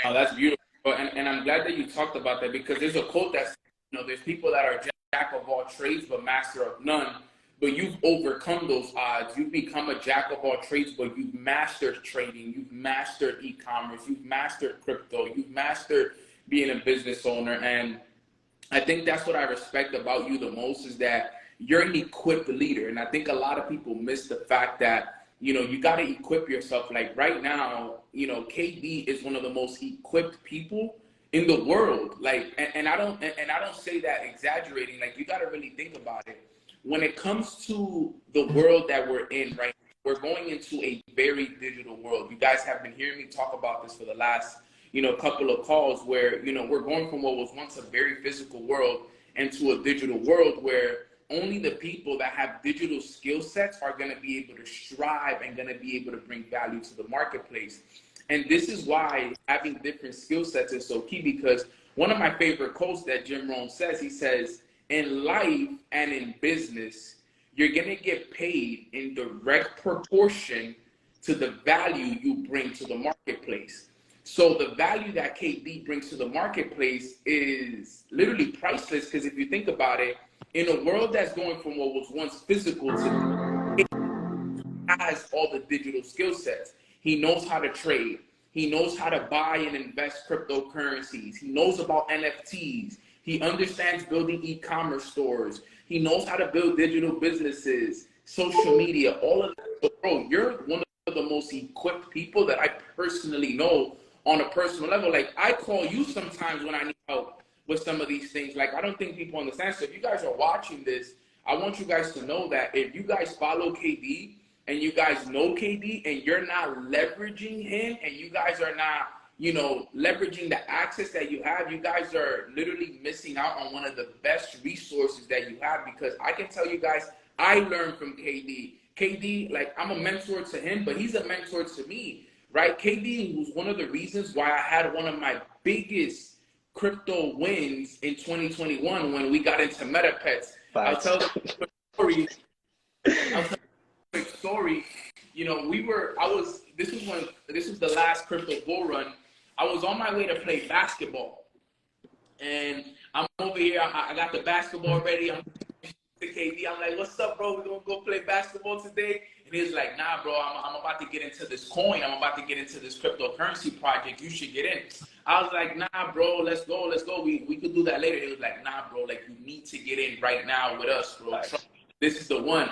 that's beautiful. And I'm glad that you talked about that, because there's a quote that's, there's people that are jack of all trades but master of none. But you've overcome those odds. You've become a jack of all trades, but you've mastered trading. You've mastered e-commerce. You've mastered crypto. You've mastered being a business owner. And I think that's what I respect about you the most, is that you're an equipped leader. And I think a lot of people miss the fact that, you got to equip yourself. Like right now, KD is one of the most equipped people in the world. Like, and I don't say that exaggerating. Like, you got to really think about it. When it comes to the world that we're in right now, we're going into a very digital world. You guys have been hearing me talk about this for the last couple of calls, where, we're going from what was once a very physical world into a digital world, where only the people that have digital skill sets are going to be able to strive and going to be able to bring value to the marketplace. And this is why having different skill sets is so key, because one of my favorite quotes that Jim Rohn says, he says, in life and in business, you're going to get paid in direct proportion to the value you bring to the marketplace. So the value that KD brings to the marketplace is literally priceless, because if you think about it, in a world that's going from what was once physical to, it has all the digital skill sets. He knows how to trade. He knows how to buy and invest cryptocurrencies. He knows about NFTs. He understands building e-commerce stores. He knows how to build digital businesses, social media, all of that. So, bro, you're one of the most equipped people that I personally know on a personal level. Like, I call you sometimes when I need help with some of these things. Like, I don't think people understand. So if you guys are watching this, I want you guys to know that if you guys follow KD and you guys know KD and you're not leveraging him, and you guys are not, leveraging the access that you have, you guys are literally missing out on one of the best resources that you have. Because I can tell you guys, I learned from KD. KD, like, I'm a mentor to him, but he's a mentor to me, right? KD was one of the reasons why I had one of my biggest crypto wins in 2021 when we got into MetaPets. I'll tell the story. I'll tell you a quick story. You know, this was the last crypto bull run. I was on my way to play basketball, and I'm over here. I got the basketball ready. I'm to KD. I'm like, what's up, bro? We're gonna go play basketball today. And he's like, nah, bro, I'm about to get into this coin. I'm about to get into this cryptocurrency project. You should get in. I was like, nah, bro, let's go, let's go. We could do that later. He was like, nah, bro, like you need to get in right now with us, bro. Nice. This is the one.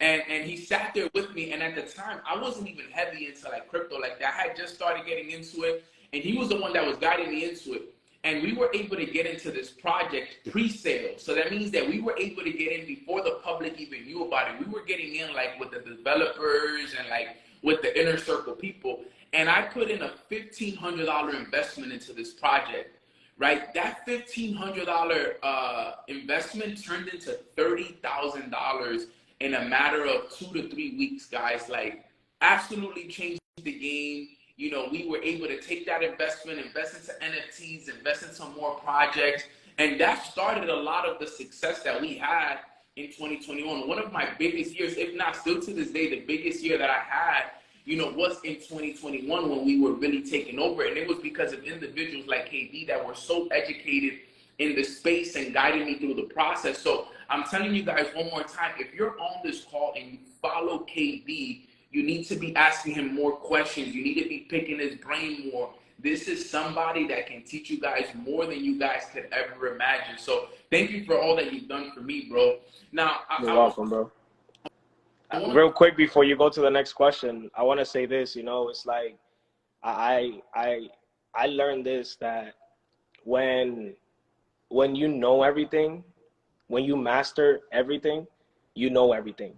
And he sat there with me. And at the time, I wasn't even heavy into like crypto like that. I had just started getting into it, and he was the one that was guiding me into it. And we were able to get into this project pre-sale. So that means that we were able to get in before the public even knew about it. We were getting in like with the developers and like with the inner circle people. And I put in a $1,500 investment into this project, right? That $1,500 investment turned into $30,000 in a matter of 2 to 3 weeks, guys. Like, absolutely changed the game. You know, we were able to take that investment, invest into NFTs, invest into more projects, and that started a lot of the success that we had in 2021. One of my biggest years, if not still to this day, the biggest year that I had, you know, was in 2021 when we were really taking over. And it was because of individuals like KD that were so educated in the space and guiding me through the process. So I'm telling you guys one more time, if you're on this call and you follow KD, you need to be asking him more questions. You need to be picking his brain more. This is somebody that can teach you guys more than you guys could ever imagine. So thank you for all that you've done for me, bro. Now, You're welcome, bro. Real quick before you go to the next question, I want to say this. You know, it's like I learned this, that when you know everything, when you master everything, you know everything.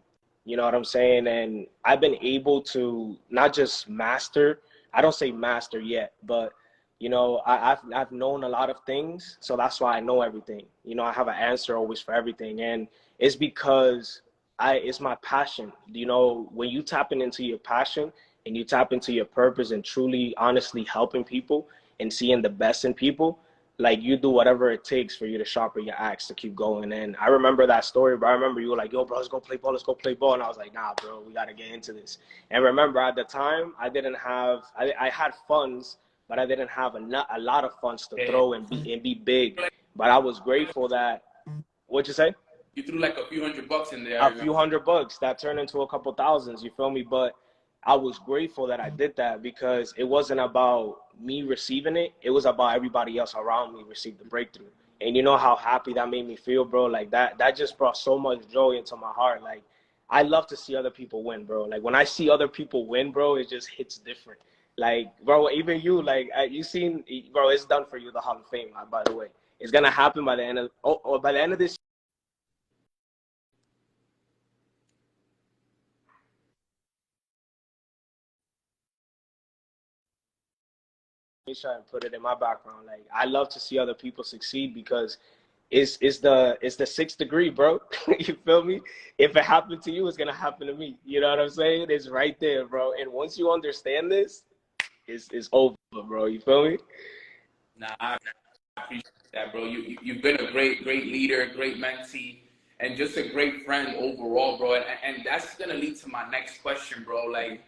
You know what I'm saying? And I've been able to not just master, I don't say master yet, but you know, I've known a lot of things, so that's why I know everything. You know, I have an answer always for everything, and it's because it's my passion. You know, when you tapping into your passion and you tap into your purpose and truly, honestly helping people and seeing the best in people, like you do whatever it takes for you to sharpen your axe to keep going. And I remember that story, bro. I remember you were like, yo, bro, let's go play ball, let's go play ball. And I was like, nah, bro, we got to get into this. And remember at the time, I didn't have, I had funds, but I didn't have a lot of funds to throw and be big. But I was grateful that, what'd you say? You threw like a few $100 in there. A few $100 that turned into a couple thousands, you feel me? But I was grateful that I did that, because it wasn't about me receiving it. It was about everybody else around me received the breakthrough. And you know how happy that made me feel, bro? Like that just brought so much joy into my heart. Like, I love to see other people win, bro. Like when I see other people win, bro, it just hits different. Like, bro, even you, like you seen, bro, it's done for you, the Hall of Fame, by the way. It's going to happen by the end of, by the end of this and put it in my background. Like, I love to see other people succeed, because it's the sixth degree, bro. You feel me? If it happened to you, it's gonna happen to me. You know what I'm saying? It's right there, bro. And once you understand this, it's over, bro. You feel me? Nah, I appreciate that, bro. You've been a great leader, great mentee, and just a great friend overall, bro. And that's gonna lead to my next question, bro. Like,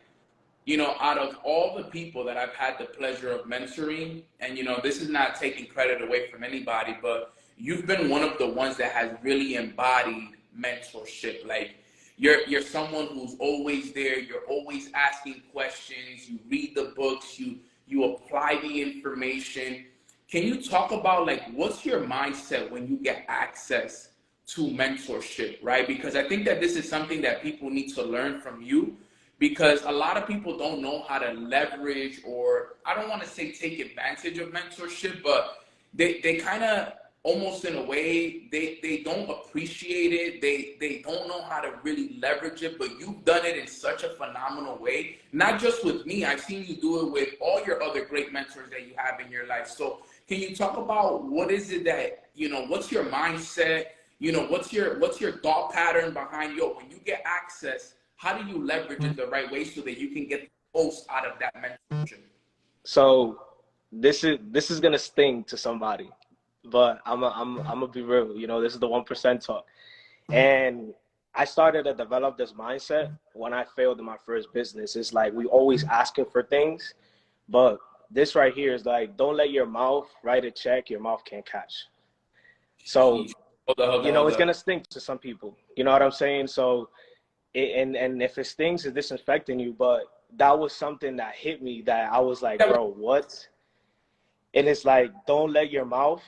you know, out of all the people that I've had the pleasure of mentoring, and you know, this is not taking credit away from anybody, but you've been one of the ones that has really embodied mentorship. Like, you're someone who's always there. You're always asking questions. You read the books. You apply the information. Can you talk about like what's your mindset when you get access to mentorship, right? Because I think that this is something that people need to learn from you, because a lot of people don't know how to leverage, or I don't want to say take advantage of mentorship, but they kind of almost in a way they don't appreciate it. They don't know how to really leverage it, but you've done it in such a phenomenal way. Not just with me, I've seen you do it with all your other great mentors that you have in your life. So can you talk about what is it that, you know, what's your mindset? You know, what's your thought pattern behind, yo, when you get access, how do you leverage it the right way so that you can get the most out of that mentorship? So this is gonna sting to somebody, but I'm gonna be real. You know, this is the 1% talk, and I started to develop this mindset when I failed in my first business. It's like we always asking for things, but this right here is like, don't let your mouth write a check your mouth can't catch. So, Hold you know, it's on. gonna stink to some people. You know what I'm saying? So, and if it stings, it's disinfecting you. But that was something that hit me that I was like, bro, what? And it's like, don't let your mouth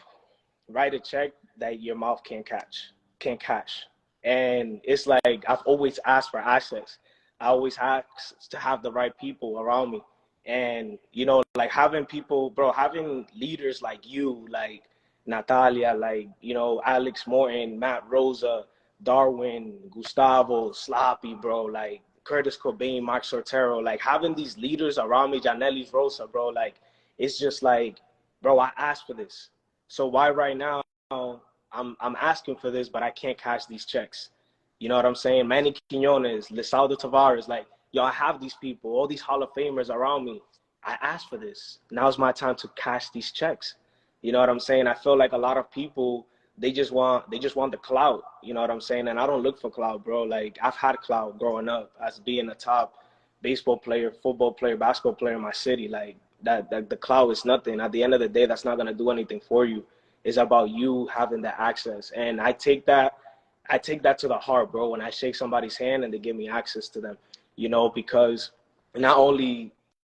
write a check that your mouth can't cash. And it's like I've always asked for access. I always asked to have the right people around me. And you know, like having people, bro, having leaders like you, like Natalia, like, you know, Alex Morton, Matt Rosa, Darwin, Gustavo, Sloppy, bro, like Curtis Cobain, Mark Sortero, like having these leaders around me, Janelis Rosa, bro, like it's just like, bro, I asked for this. So why right now I'm asking for this, but I can't cash these checks? You know what I'm saying? Manny Quinones, Lisaldo Tavares, like, yo, I have these people, all these Hall of Famers around me. I asked for this. Now's my time to cash these checks. You know what I'm saying? I feel like a lot of people, they just want the clout. You know what I'm saying? And I don't look for clout, bro. Like I've had clout growing up as being a top baseball player, football player, basketball player in my city. Like that the clout is nothing. At the end of the day, that's not gonna do anything for you. It's about you having that access. And I take that to the heart, bro, when I shake somebody's hand and they give me access to them, you know, because not only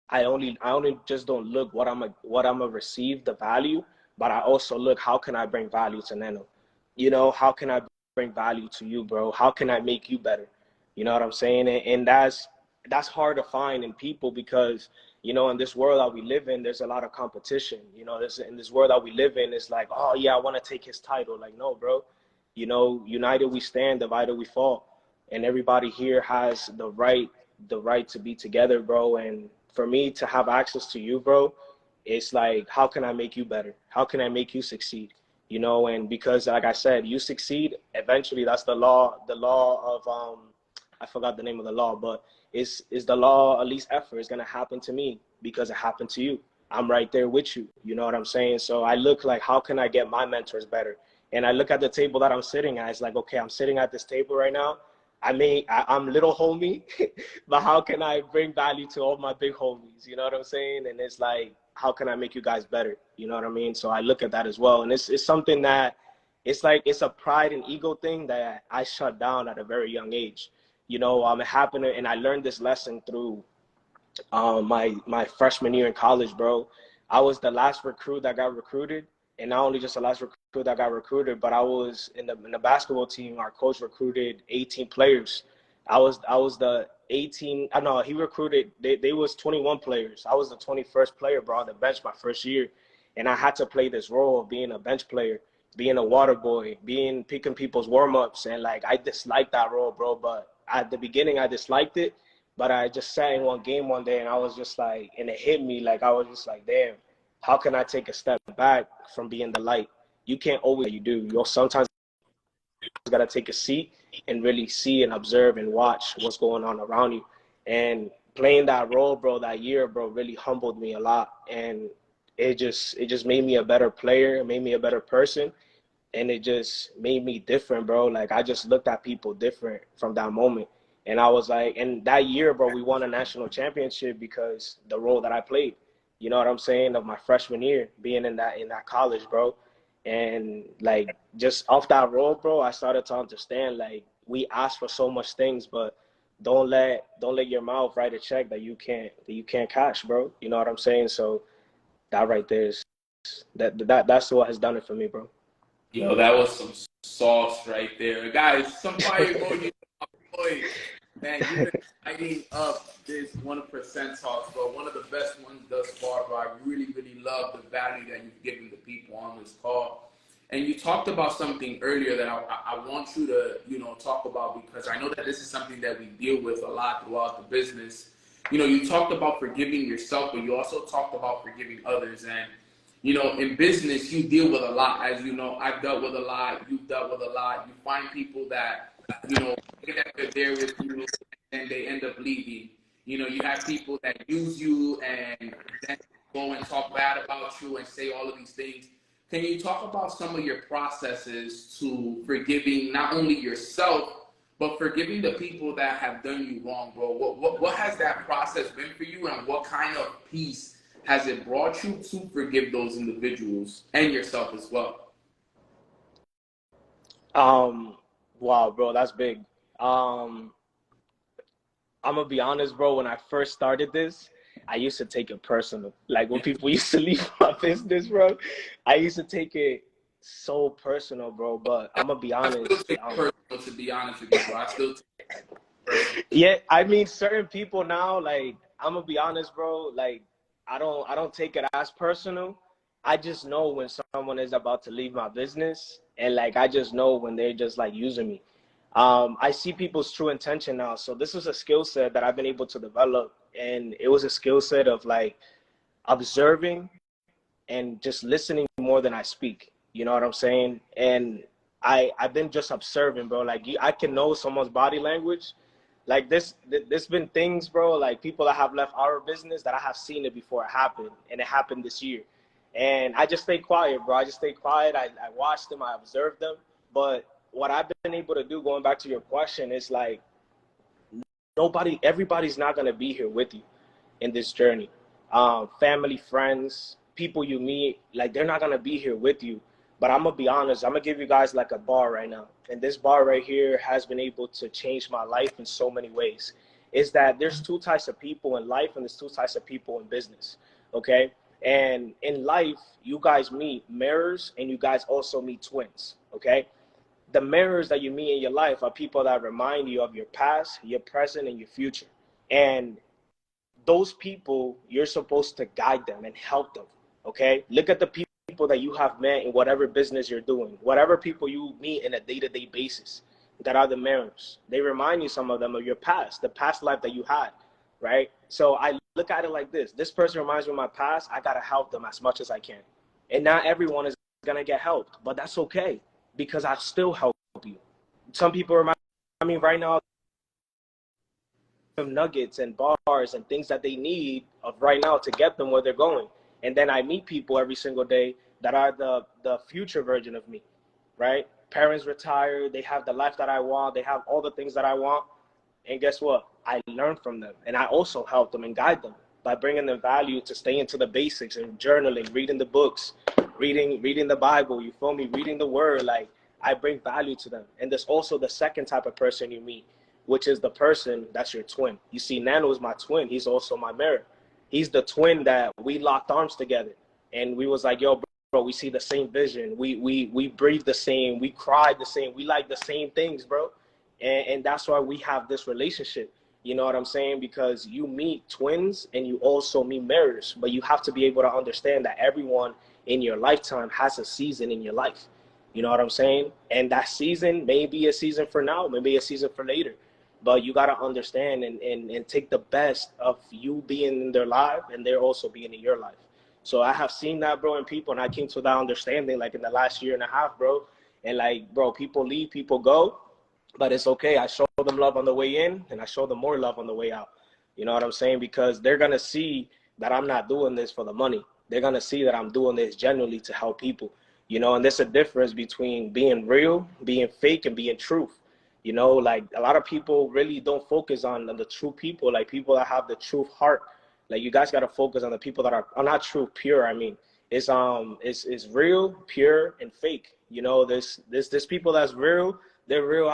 I only just don't look what I'm a receive the value, but I also look how can I bring value to Neno? You know, how can I bring value to you, bro? How can I make you better? You know what I'm saying? And that's hard to find in people because, you know, in this world that we live in, there's a lot of competition. You know, in this world that we live in, it's like, oh yeah, I want to take his title. Like, no, bro. You know, united we stand, divided we fall. And everybody here has the right to be together, bro. And for me to have access to you, bro, it's like, how can I make you better? How can I make you succeed? You know, and because like I said, you succeed, eventually that's the law of I forgot the name of the law, but it's the law of least effort is gonna happen to me because it happened to you. I'm right there with you. You know what I'm saying? So I look like, how can I get my mentors better? And I look at the table that I'm sitting at. It's like, okay, I'm sitting at this table right now. I'm little homie, but how can I bring value to all my big homies? You know what I'm saying? And it's like, how can I make you guys better? You know what I mean? So I look at that as well. And it's something that it's like, it's a pride and ego thing that I shut down at a very young age. You know, it happened, and I learned this lesson through my freshman year in college, bro. I was the last recruit that got recruited, and not only just the last recruit that got recruited, but I was in the basketball team. Our coach recruited 18 players. I was the 18. I know he recruited. They was 21 players. I was the 21st player, bro, on the bench my first year, and I had to play this role of being a bench player, being a water boy, being picking people's warm ups, and like I disliked that role, bro. But at the beginning, I disliked it. But I just sat in one game one day and I was just like, and it hit me like, I was just like, damn, how can I take a step back from being the light? You can't always, you do. You'll sometimes got to take a seat and really see and observe and watch what's going on around you. And playing that role, bro, that year, bro, really humbled me a lot. And it just made me a better player, it made me a better person. And it just made me different, bro. Like I just looked at people different from that moment. And I was like, and that year, bro, we won a national championship because the role that I played. You know what I'm saying? Of my freshman year, being in that college, bro. And like just off that role, bro, I started to understand like we ask for so much things, but don't let your mouth write a check that you can't cash, bro. You know what I'm saying? So that right there is that's what has done it for me, bro. Yo, that was some sauce right there. Guys, some fire emojis. Boy, man, you've been lighting up this 1% talk, bro. One of the best ones thus far, bro. I really, really love the value that you've given the people on this call. And you talked about something earlier that I want you to, talk about because I know that this is something that we deal with a lot throughout the business. You talked about forgiving yourself, but you also talked about forgiving others. And in business, you deal with a lot. As you know, I've dealt with a lot. You've dealt with a lot. You find people that, that they're there with you and they end up leaving. You have people that use you and then go and talk bad about you and say all of these things. Can you talk about some of your processes to forgiving not only yourself, But forgiving the people that have done you wrong, bro, what has that process been for you, and what kind of peace has it brought you to forgive those individuals and yourself as well? Um, wow, bro, that's big. Um, I'm gonna be honest, bro. When I first started this, I used to take it personal. Like when people used to leave my business, bro, I used to take it so personal, bro. But I'm gonna be I still honest. take it personal, to be honest with you, bro. I still take it personal. Yeah, I mean, certain people now, like I'm gonna be honest, bro. Like I don't take it as personal. I just know when someone is about to leave my business, and like I just know when they're just like using me. I see people's true intention now. So this is a skill set that I've been able to develop, and it was a skill set of like observing and just listening more than I speak. You know what I'm saying? And I've been just observing, bro. Like I can know someone's body language. Like there's been things, bro. Like people that have left our business that I have seen it before it happened, and it happened this year. And I just stay quiet, bro. I just stay quiet. I watched them. I observed them. But what I've been able to do, going back to your question, is like everybody's not gonna be here with you in this journey. Family, friends, people you meet, like they're not gonna be here with you. But I'm gonna be honest, I'm gonna give you guys like a bar right now. And this bar right here has been able to change my life in so many ways. Is that there's two types of people in life and there's two types of people in business. Okay. And in life, you guys meet mirrors and you guys also meet twins. Okay. The mirrors that you meet in your life are people that remind you of your past, your present, and your future. And those people, you're supposed to guide them and help them. Okay. Look at the people that you have met in whatever business you're doing, whatever people you meet in a day-to-day basis that are the mirrors. They remind you, some of them, of your past, the past life that you had. Right. So I look at it like this person reminds me of my past. I got to help them as much as I can. And not everyone is going to get helped, but that's okay because I still help you. Some people remind me right now them nuggets and bars and things that they need of right now to get them where they're going. And then I meet people every single day that are the future version of me, right? Parents retired, they have the life that I want, they have all the things that I want. And guess what? I learn from them, and I also help them and guide them by bringing them value to stay into the basics and journaling, reading the books, reading the Bible. You feel me? Reading the Word. Like I bring value to them. And there's also the second type of person you meet, which is the person that's your twin. You see, Nano is my twin. He's also my mirror. He's the twin that we locked arms together, and we was like, yo, bro, we see the same vision. We breathe the same. We cry the same. We like the same things, bro. And that's why we have this relationship. You know what I'm saying? Because you meet twins and you also meet mirrors, but you have to be able to understand that everyone in your lifetime has a season in your life. You know what I'm saying? And that season may be a season for now, maybe a season for later. But you got to understand and take the best of you being in their life and they're also being in your life. So I have seen that, bro, in people, and I came to that understanding like in the last year and a half, bro. And like, bro, people leave, people go, but it's okay. I show them love on the way in and I show them more love on the way out. You know what I'm saying? Because they're going to see that I'm not doing this for the money. They're going to see that I'm doing this genuinely to help people, you know, and there's a difference between being real, being fake, and being truth. You know, like a lot of people really don't focus on the true people, like people that have the true heart. Like you guys got to focus on the people that are not true, pure. I mean, it's real, pure, and fake. You know, there's people that's real, they're real,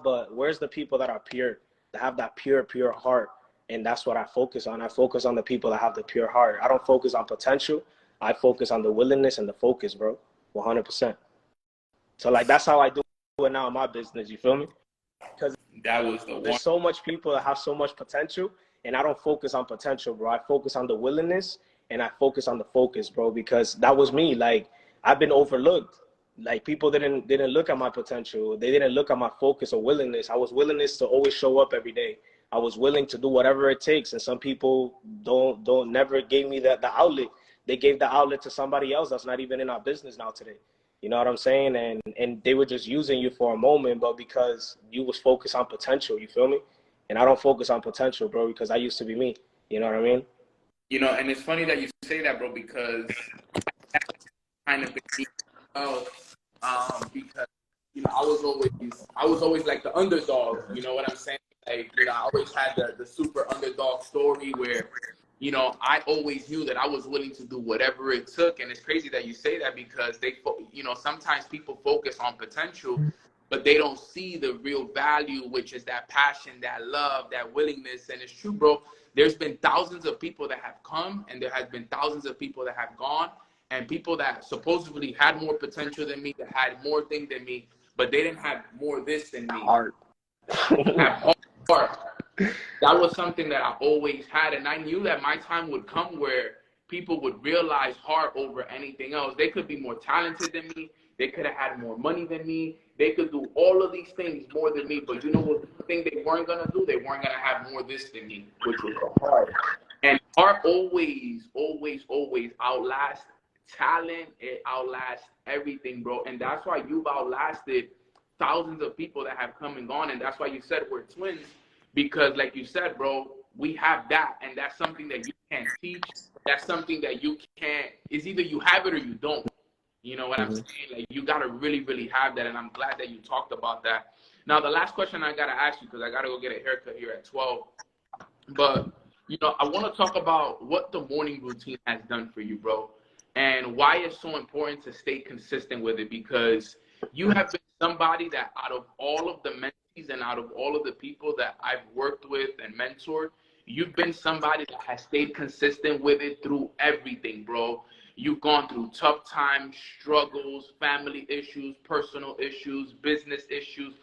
but where's the people that are pure, that have that pure heart? And that's what I focus on. I focus on the people that have the pure heart. I don't focus on potential. I focus on the willingness and the focus, bro. 100%. So like that's how I do it now in my business. You feel me? Because That was the one. there's so much people that have so much potential, and I don't focus on potential, bro. I focus on the willingness and I focus on the focus, bro, because that was me. Like I've been overlooked. Like people didn't look at my potential. They didn't look at my focus or willingness. I was willingness to always show up every day. I was willing to do whatever it takes. And some people don't never gave me the outlet. They gave the outlet to somebody else that's not even in our business now today. You know what I'm saying? And they were just using you for a moment, but because you was focused on potential, you feel me? And I don't focus on potential, bro, because I used to be me. You know what I mean? You know, and it's funny that you say that, bro, because kind of been, because I was always like the underdog. You know what I'm saying? Like, I always had the super underdog story where, I always knew that I was willing to do whatever it took. And it's crazy that you say that because sometimes people focus on potential, but they don't see the real value, which is that passion, that love, that willingness. And it's true, bro. There's been thousands of people that have come, and there has been thousands of people that have gone, and people that supposedly had more potential than me, that had more things than me, but they didn't have more this than me. Heart. Have heart. That was something that I always had, and I knew that my time would come where people would realize heart over anything else. They could be more talented than me. They could have had more money than me. They could do all of these things more than me. But you know what thing they weren't going to do? They weren't going to have more this than me, which was the heart. And heart always, always, always outlasts talent. It outlasts everything, bro. And that's why you've outlasted thousands of people that have come and gone. And that's why you said we're twins. Because like you said, bro, we have that. And that's something that you can't teach. That's something that you can't. It's either you have it or you don't. You know what I'm saying? Like, you got to really, really have that. And I'm glad that you talked about that. Now, the last question I got to ask you, because I got to go get a haircut here at 12. But, I want to talk about what the morning routine has done for you, bro. And why it's so important to stay consistent with it. Because you have been somebody that out of all of the mentees and out of all of the people that I've worked with and mentored, you've been somebody that has stayed consistent with it through everything, bro. You've gone through tough times, struggles, family issues, personal issues, business issues.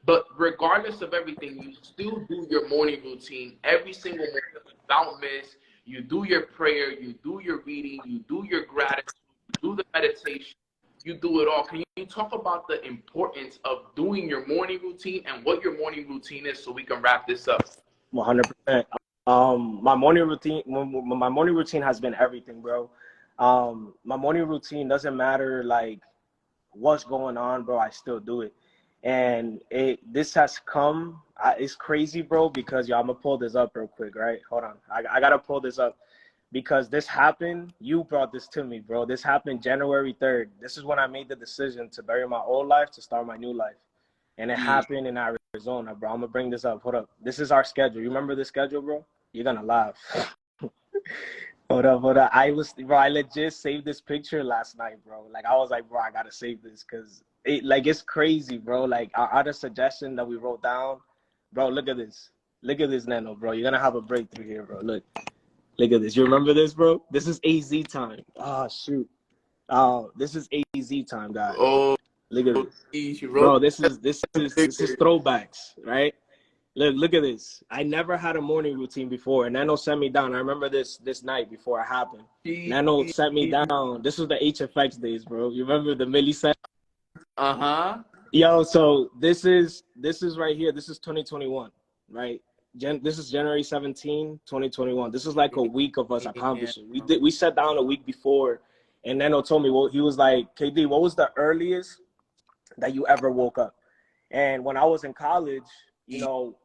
But regardless of everything, you still do your morning routine every single morning without miss. You do your prayer, you do your reading, you do your gratitude, you do the meditation, you do it all. Can you talk about the importance of doing your morning routine and what your morning routine is so we can wrap this up? 100%. My morning routine has been everything, bro. My morning routine doesn't matter like what's going on, bro. I still do it. And this has come, it's crazy, bro, because I'm gonna pull this up real quick, right? Hold on. I gotta pull this up because this happened. You brought this to me, bro. This happened January 3rd. This is when I made the decision to bury my old life to start my new life. And it happened in Arizona, bro. I'm gonna bring this up. Hold up. This is our schedule. You remember this schedule, bro? You're gonna laugh. Hold up. I legit saved this picture last night, bro. Like, I was like, bro, I gotta save this because it's crazy, bro. Like, our other suggestion that we wrote down, bro, look at this. Look at this, Nano, bro. You're gonna have a breakthrough here, bro. Look at this. You remember this, bro? This is AZ time. Oh, shoot. This is AZ time, guys. Oh, look at this. Bro, this is throwbacks, right? Look at this. I never had a morning routine before, and Nano sent me down. I remember this night before it happened. Nano sent me down. This was the HFX days, bro. You remember the millisecond? Yo, so this is right here. This is 2021, right? This is January 17, 2021. This is like a week of us accomplishing. We sat down a week before, and Nano told me, well, he was like, KD, what was the earliest that you ever woke up? And when I was in college,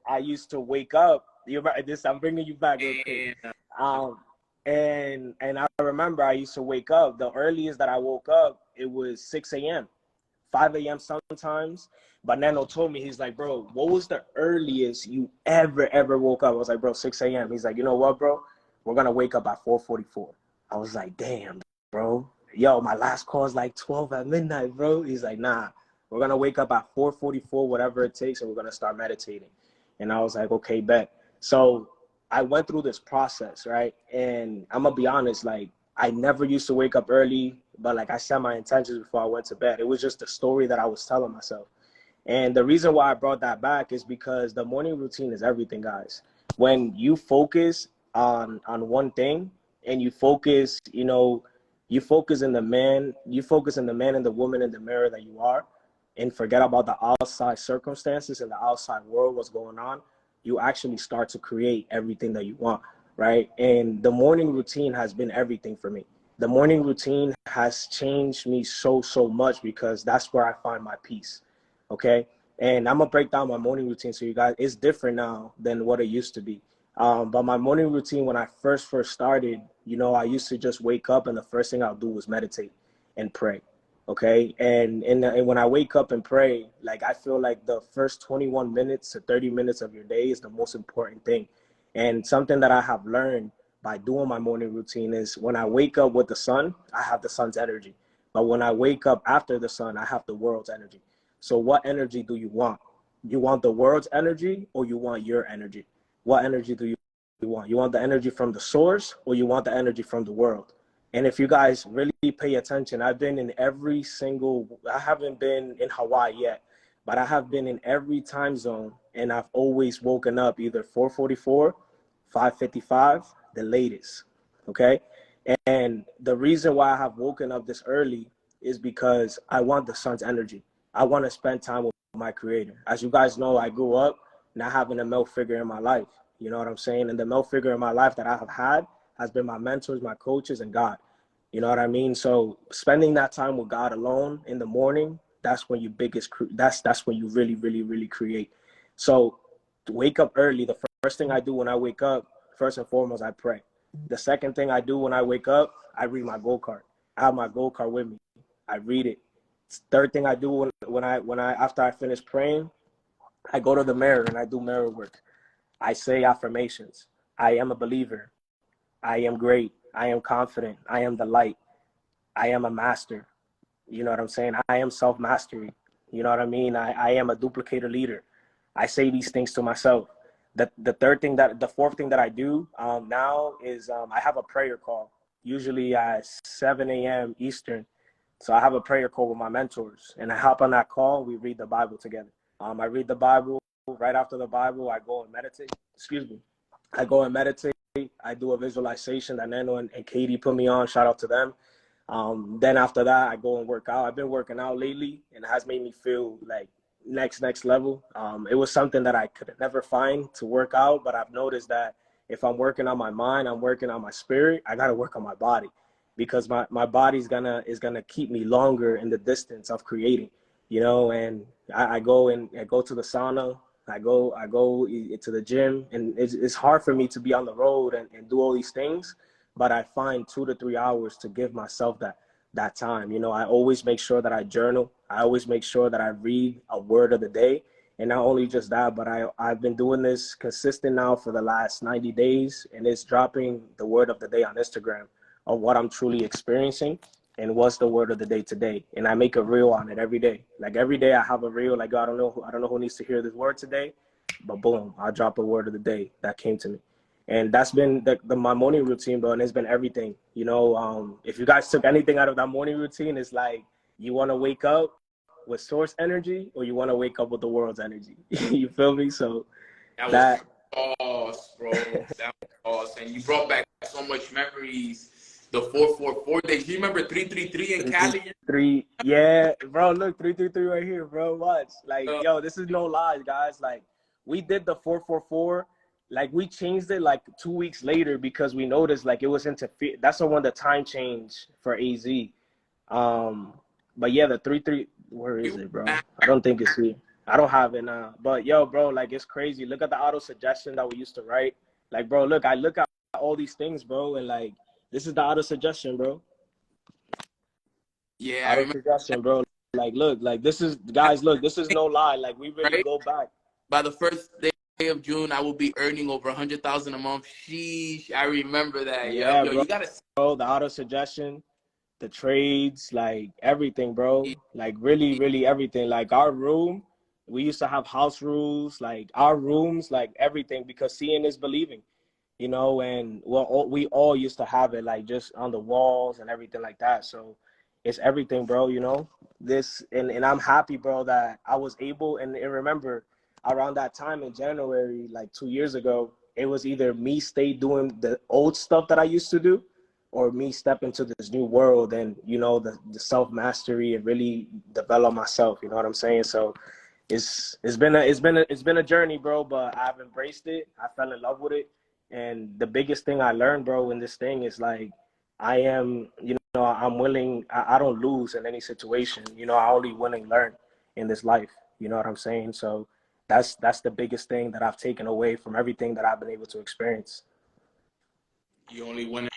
I used to wake up. I'm bringing you back real quick. And I remember I used to wake up. The earliest that I woke up, it was 6 a.m., 5 a.m. sometimes. But Nano told me, he's like, bro, what was the earliest you ever woke up? I was like, bro, 6 a.m. He's like, you know what, bro? We're going to wake up at 4:44. I was like, damn, bro. Yo, my last call is like 12 at midnight, bro. He's like, nah. We're going to wake up at 4:44, whatever it takes, and we're going to start meditating. And I was like, okay, bet. So I went through this process, right? And I'm going to be honest, like, I never used to wake up early, but like I set my intentions before I went to bed. It was just a story that I was telling myself. And the reason why I brought that back is because the morning routine is everything, guys. When you focus on one thing and you focus, you focus in the man and the woman in the mirror that you are, and forget about the outside circumstances and the outside world, what's going on, you actually start to create everything that you want, right? And the morning routine has been everything for me. The morning routine has changed me so much because that's where I find my peace, okay? And I'm going to break down my morning routine so you guys, it's different now than what it used to be. But my morning routine, when I first started, I used to just wake up and the first thing I'll do was meditate and pray. Okay. And when I wake up and pray, like I feel like the first 21 minutes to 30 minutes of your day is the most important thing. And something that I have learned by doing my morning routine is when I wake up with the sun, I have the sun's energy. But when I wake up after the sun, I have the world's energy. So what energy do you want? You want the world's energy or you want your energy? What energy do you want? You want the energy from the source or you want the energy from the world? And if you guys really pay attention, I've been in every single, I haven't been in Hawaii yet, but I have been in every time zone and I've always woken up either 4:44, 5:55, the latest. Okay. And the reason why I have woken up this early is because I want the sun's energy. I want to spend time with my creator. As you guys know, I grew up not having a male figure in my life. You know what I'm saying? And the male figure in my life that I have had has been my mentors, my coaches, and God. You know what I mean? So spending that time with God alone in the morning, that's when you biggest, that's when you really, really, really create. So to wake up early, the first thing I do when I wake up, first and foremost, I pray. The second thing I do when I wake up, I read my goal card. I have my goal card with me. I read it. Third thing I do when I after I finish praying, I go to the mirror and I do mirror work. I say affirmations. I am a believer. I am great. I am confident. I am the light. I am a master. You know what I'm saying? I am self-mastery. You know what I mean? I am a duplicator leader. I say these things to myself. The fourth thing that I do now is I have a prayer call, usually at 7 a.m. Eastern. So I have a prayer call with my mentors, and I hop on that call. We read the Bible together. I read the Bible. Right after the Bible, I go and meditate. Excuse me. I go and meditate. I do a visualization that Nano and Katie put me on. Shout out to them. Then after that, I go and work out. I've been working out lately, and it has made me feel like next level. It was something that I could never find to work out, but I've noticed that if I'm working on my mind, I'm working on my spirit. I gotta work on my body because my body's gonna keep me longer in the distance of creating, you know. And I go to the sauna. I go to the gym, and it's hard for me to be on the road and do all these things, but I find 2 to 3 hours to give myself that time. You know, I always make sure that I journal. I always make sure that I read a word of the day. And not only just that, but I've been doing this consistent now for the last 90 days, and it's dropping the word of the day on Instagram of what I'm truly experiencing and what's the word of the day today. And I make a reel on it every day. Like every day I have a reel, like I don't know who needs to hear this word today, but boom, I'll drop a word of the day that came to me. And that's been my morning routine, bro, and it's been everything. You know, if you guys took anything out of that morning routine, it's like you want to wake up with source energy or you want to wake up with the world's energy. You feel me? So That was that awesome, bro. That was awesome. And you brought back so much memories. The 444 days. You remember 333 in three three Cali? three, yeah, bro. Look, 333 right here, bro. Watch, like, Uh, yo, this is no lies, guys. Like, we did the 444. Like, we changed it like 2 weeks later because we noticed like it was interfere. That's the one the time change for AZ. Um, but yeah, the 3-3. Where we is were it, bro? mad, I don't think it's here. I don't have it now. But yo, bro, like it's crazy. Look at the auto suggestion that we used to write. Like, bro, look, I look at all these things, bro, and like this is the auto suggestion, bro. yeah, I Auto remember suggestion, bro. Like, look, like this is that, guys, look, this is no lie. Like we really right? go back. By the first day of June, I will be earning over 100,000 a month. Sheesh, I remember that. Yo, Yeah, yo, bro. you gotta The auto suggestion, the trades, like everything, bro. see. Like really, really everything. Like our room, we used to have house rules, like our rooms, like everything, because seeing is believing, you know, and well, we all used to have it like just on the walls and everything like that. So it's everything, bro, you know. This and I'm happy, bro, that I was able and remember around that time in January, like 2 years ago, it was either me stay doing the old stuff that I used to do or me step into this new world and you know the self-mastery and really develop myself, you know what I'm saying? So it's been a journey, bro, but I've embraced it. I fell in love with it. And the biggest thing I learned, bro, in this thing is like I am, you know, I'm willing. I don't lose in any situation. You know, I only win and learn in this life. You know what I'm saying? So that's the biggest thing that I've taken away from everything that I've been able to experience. You only win.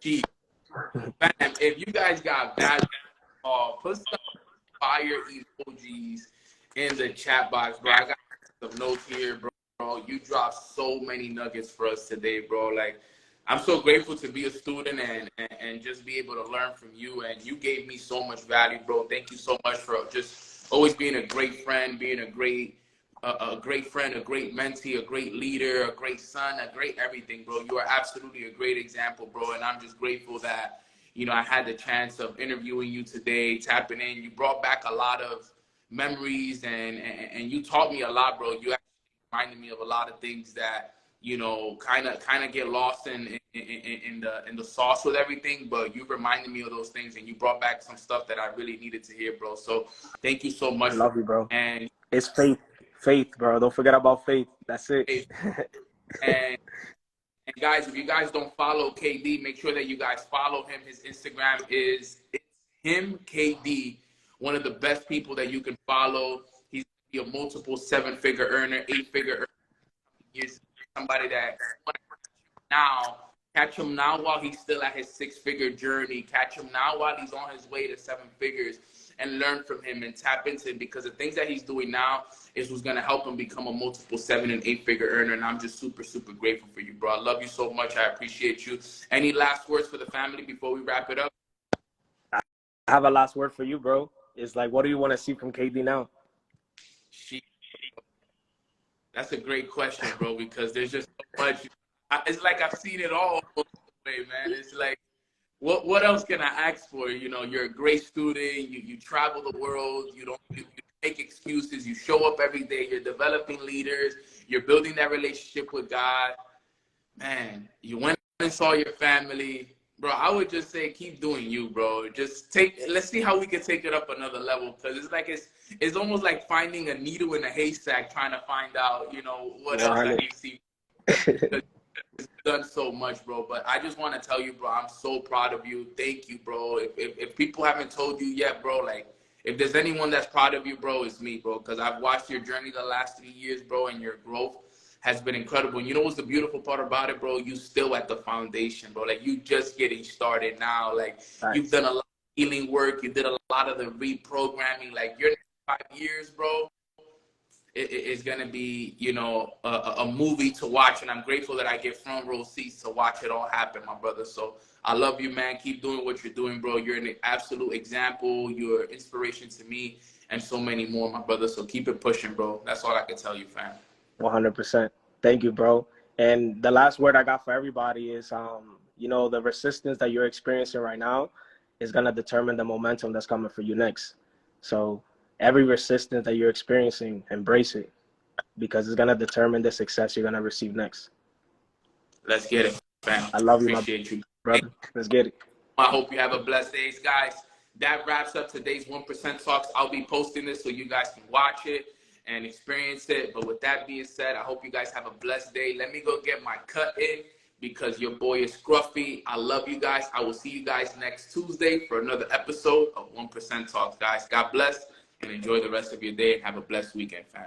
Gee, fam, if you guys got value Put some fire emojis in the chat box, bro. I got some notes here, bro. You dropped so many nuggets for us today, bro. Like, I'm so grateful to be a student and just be able to learn from you. And you gave me so much value, bro. Thank you so much for just always being a great friend, being a great friend, a great mentee, a great leader, a great son, a great everything, bro. You are absolutely a great example, bro. And I'm just grateful that, you know, I had the chance of interviewing you today, tapping in. You brought back a lot of memories and you taught me a lot, bro. You actually reminded me of a lot of things that, you know, kind of get lost in the sauce with everything. But you reminded me of those things, and you brought back some stuff that I really needed to hear, bro. So thank you so much. I love you, bro. And it's faith, bro. Don't forget about faith. That's it. and guys, if you guys don't follow KD, make sure that you guys follow him. His Instagram is him KD, one of the best people that you can follow. He's a multiple 7-figure earner, 8-figure earner. He's somebody that catch him now while he's still at his 6-figure journey. Catch him now while he's on his way to 7 figures, and learn from him and tap into him, because the things that he's doing now is what's going to help him become a multiple 7- and 8-figure earner. And I'm just super, super grateful for you, bro. I love you so much. I appreciate you. Any last words for the family before we wrap it up? I have a last word for you, bro. It's like, what do you want to see from KD now? That's a great question, bro, because there's just so much. It's like I've seen it all the way, man. It's like, what else can I ask for? You know, you're a great student. You travel the world. You make excuses. You show up every day. You're developing leaders. You're building that relationship with God. Man, you went and saw your family. Bro, I would just say keep doing you, bro. Let's see how we can take it up another level, because it's like it's almost like finding a needle in a haystack, trying to find out, you know, what else I need to see. It's done so much, bro. But I just want to tell you, bro, I'm so proud of you. Thank you, bro. If people haven't told you yet, bro, like, if there's anyone that's proud of you, bro, it's me, bro, because I've watched your journey the last 3 years, bro, and your growth has been incredible. And you know what's the beautiful part about it, bro? You still at the foundation, bro. Like, you just getting started now. Like, nice. You've done a lot of healing work. You did a lot of the reprogramming. Like, your next 5 years, bro, it's going to be, you know, a movie to watch. And I'm grateful that I get front row seats to watch it all happen, my brother. So I love you, man. Keep doing what you're doing, bro. You're an absolute example. You're inspiration to me and so many more, my brother. So keep it pushing, bro. That's all I can tell you, fam. 100%. Thank you, bro. And the last word I got for everybody is, you know, the resistance that you're experiencing right now is going to determine the momentum that's coming for you next. So every resistance that you're experiencing, embrace it, because it's going to determine the success you're going to receive next. Let's get it, fam. I love you, Appreciate you, brother. Let's get it. I hope you have a blessed day, guys. That wraps up today's 1% Talks. I'll be posting this so you guys can watch it and experience it. But with that being said, I hope you guys have a blessed day. Let me go get my cut in, because your boy is scruffy. I love you guys. I will see you guys next Tuesday for another episode of 1% Talks, guys. God bless and enjoy the rest of your day, and have a blessed weekend, fam.